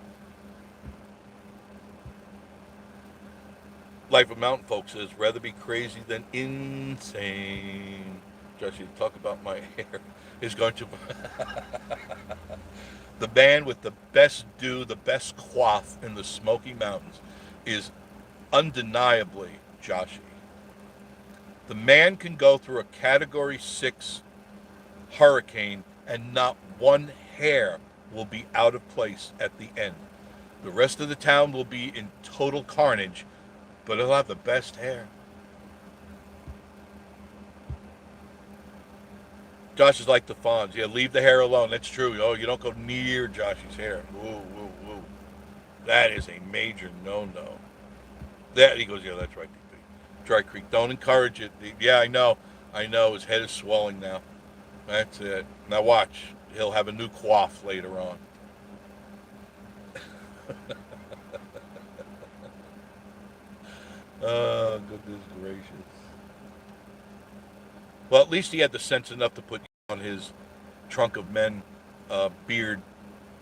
Speaker 1: Life of Mountain Folk says, rather be crazy than insane. Josh, you talk about my hair is going to... The man with the best do, the best coif in the Smoky Mountains is undeniably Joshy. The man can go through a Category 6 hurricane and not one hair will be out of place at the end. The rest of the town will be in total carnage, but he'll have the best hair. Josh is like the Fonz. Yeah, leave the hair alone. That's true. Oh, you don't go near Josh's hair. Woo, woo, woo. That is a major no-no. That, he goes, yeah, that's right. Dry Creek. Don't encourage it. Yeah, I know. His head is swelling now. That's it. Now watch. He'll have a new coif later on. Oh, goodness gracious. Well, at least he had the sense enough to put on his trunk of men beard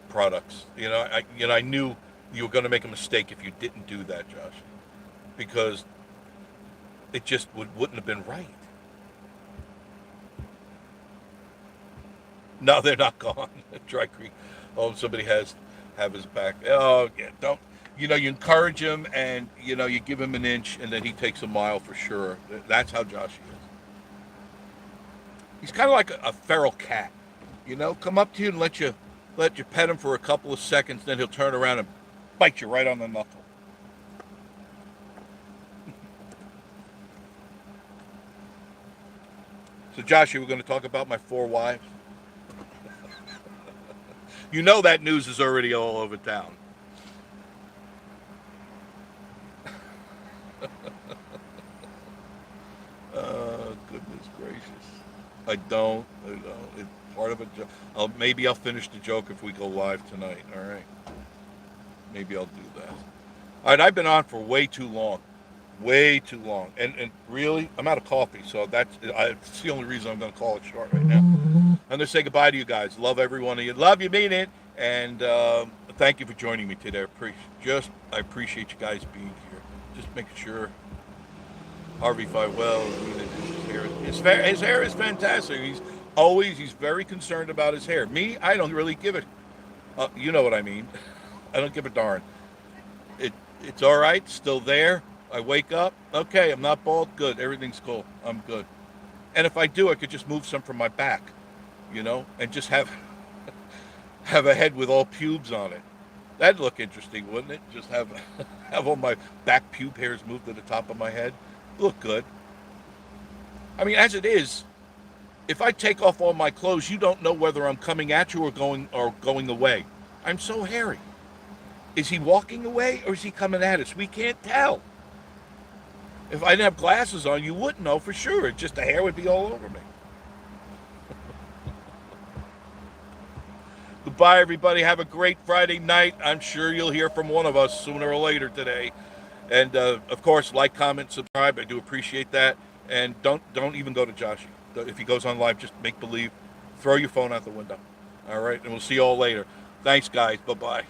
Speaker 1: products. I knew you were going to make a mistake if you didn't do that, Josh, because it just wouldn't have been right. No, they're not gone. Dry Creek. Oh, somebody have his back. Oh, yeah, don't. You encourage him and, you give him an inch and then he takes a mile for sure. That's how Josh is. He's kind of like a feral cat, come up to you and let you pet him for a couple of seconds, then he'll turn around and bite you right on the knuckle. So Josh, we're going to talk about my 4 wives. That news is already all over town. Oh, goodness gracious. I don't. It's part of a joke. Maybe I'll finish the joke if we go live tonight. All right. Maybe I'll do that. All right, I've been on for way too long. Way too long. And really, I'm out of coffee, so that's the only reason I'm going to call it short right now. I'm going to say goodbye to you guys. Love every one of you. Love you, mean it. And But thank you for joining me today. I appreciate you guys being here. Just making sure Harvey Feiwell, his hair is fantastic. He's very concerned about his hair. Me, I don't really give it. You know what I mean. I don't give a darn. It it's all right. Still there. I wake up. Okay, I'm not bald. Good. Everything's cool. I'm good. And if I do, I could just move some from my back, and just have a head with all pubes on it. That'd look interesting, wouldn't it? Just have have all my back pube hairs moved to the top of my head. Look good. I mean, as it is, if I take off all my clothes, you don't know whether I'm coming at you or going away. I'm so hairy. Is he walking away or is he coming at us? We can't tell. If I didn't have glasses on, you wouldn't know for sure. Just the hair would be all over me. Goodbye, everybody. Have a great Friday night. I'm sure you'll hear from one of us sooner or later today. And of course, like, comment, subscribe. I do appreciate that. And don't even go to Joshy. If he goes on live, just make believe. Throw your phone out the window. All right, and we'll see you all later. Thanks, guys. Bye-bye.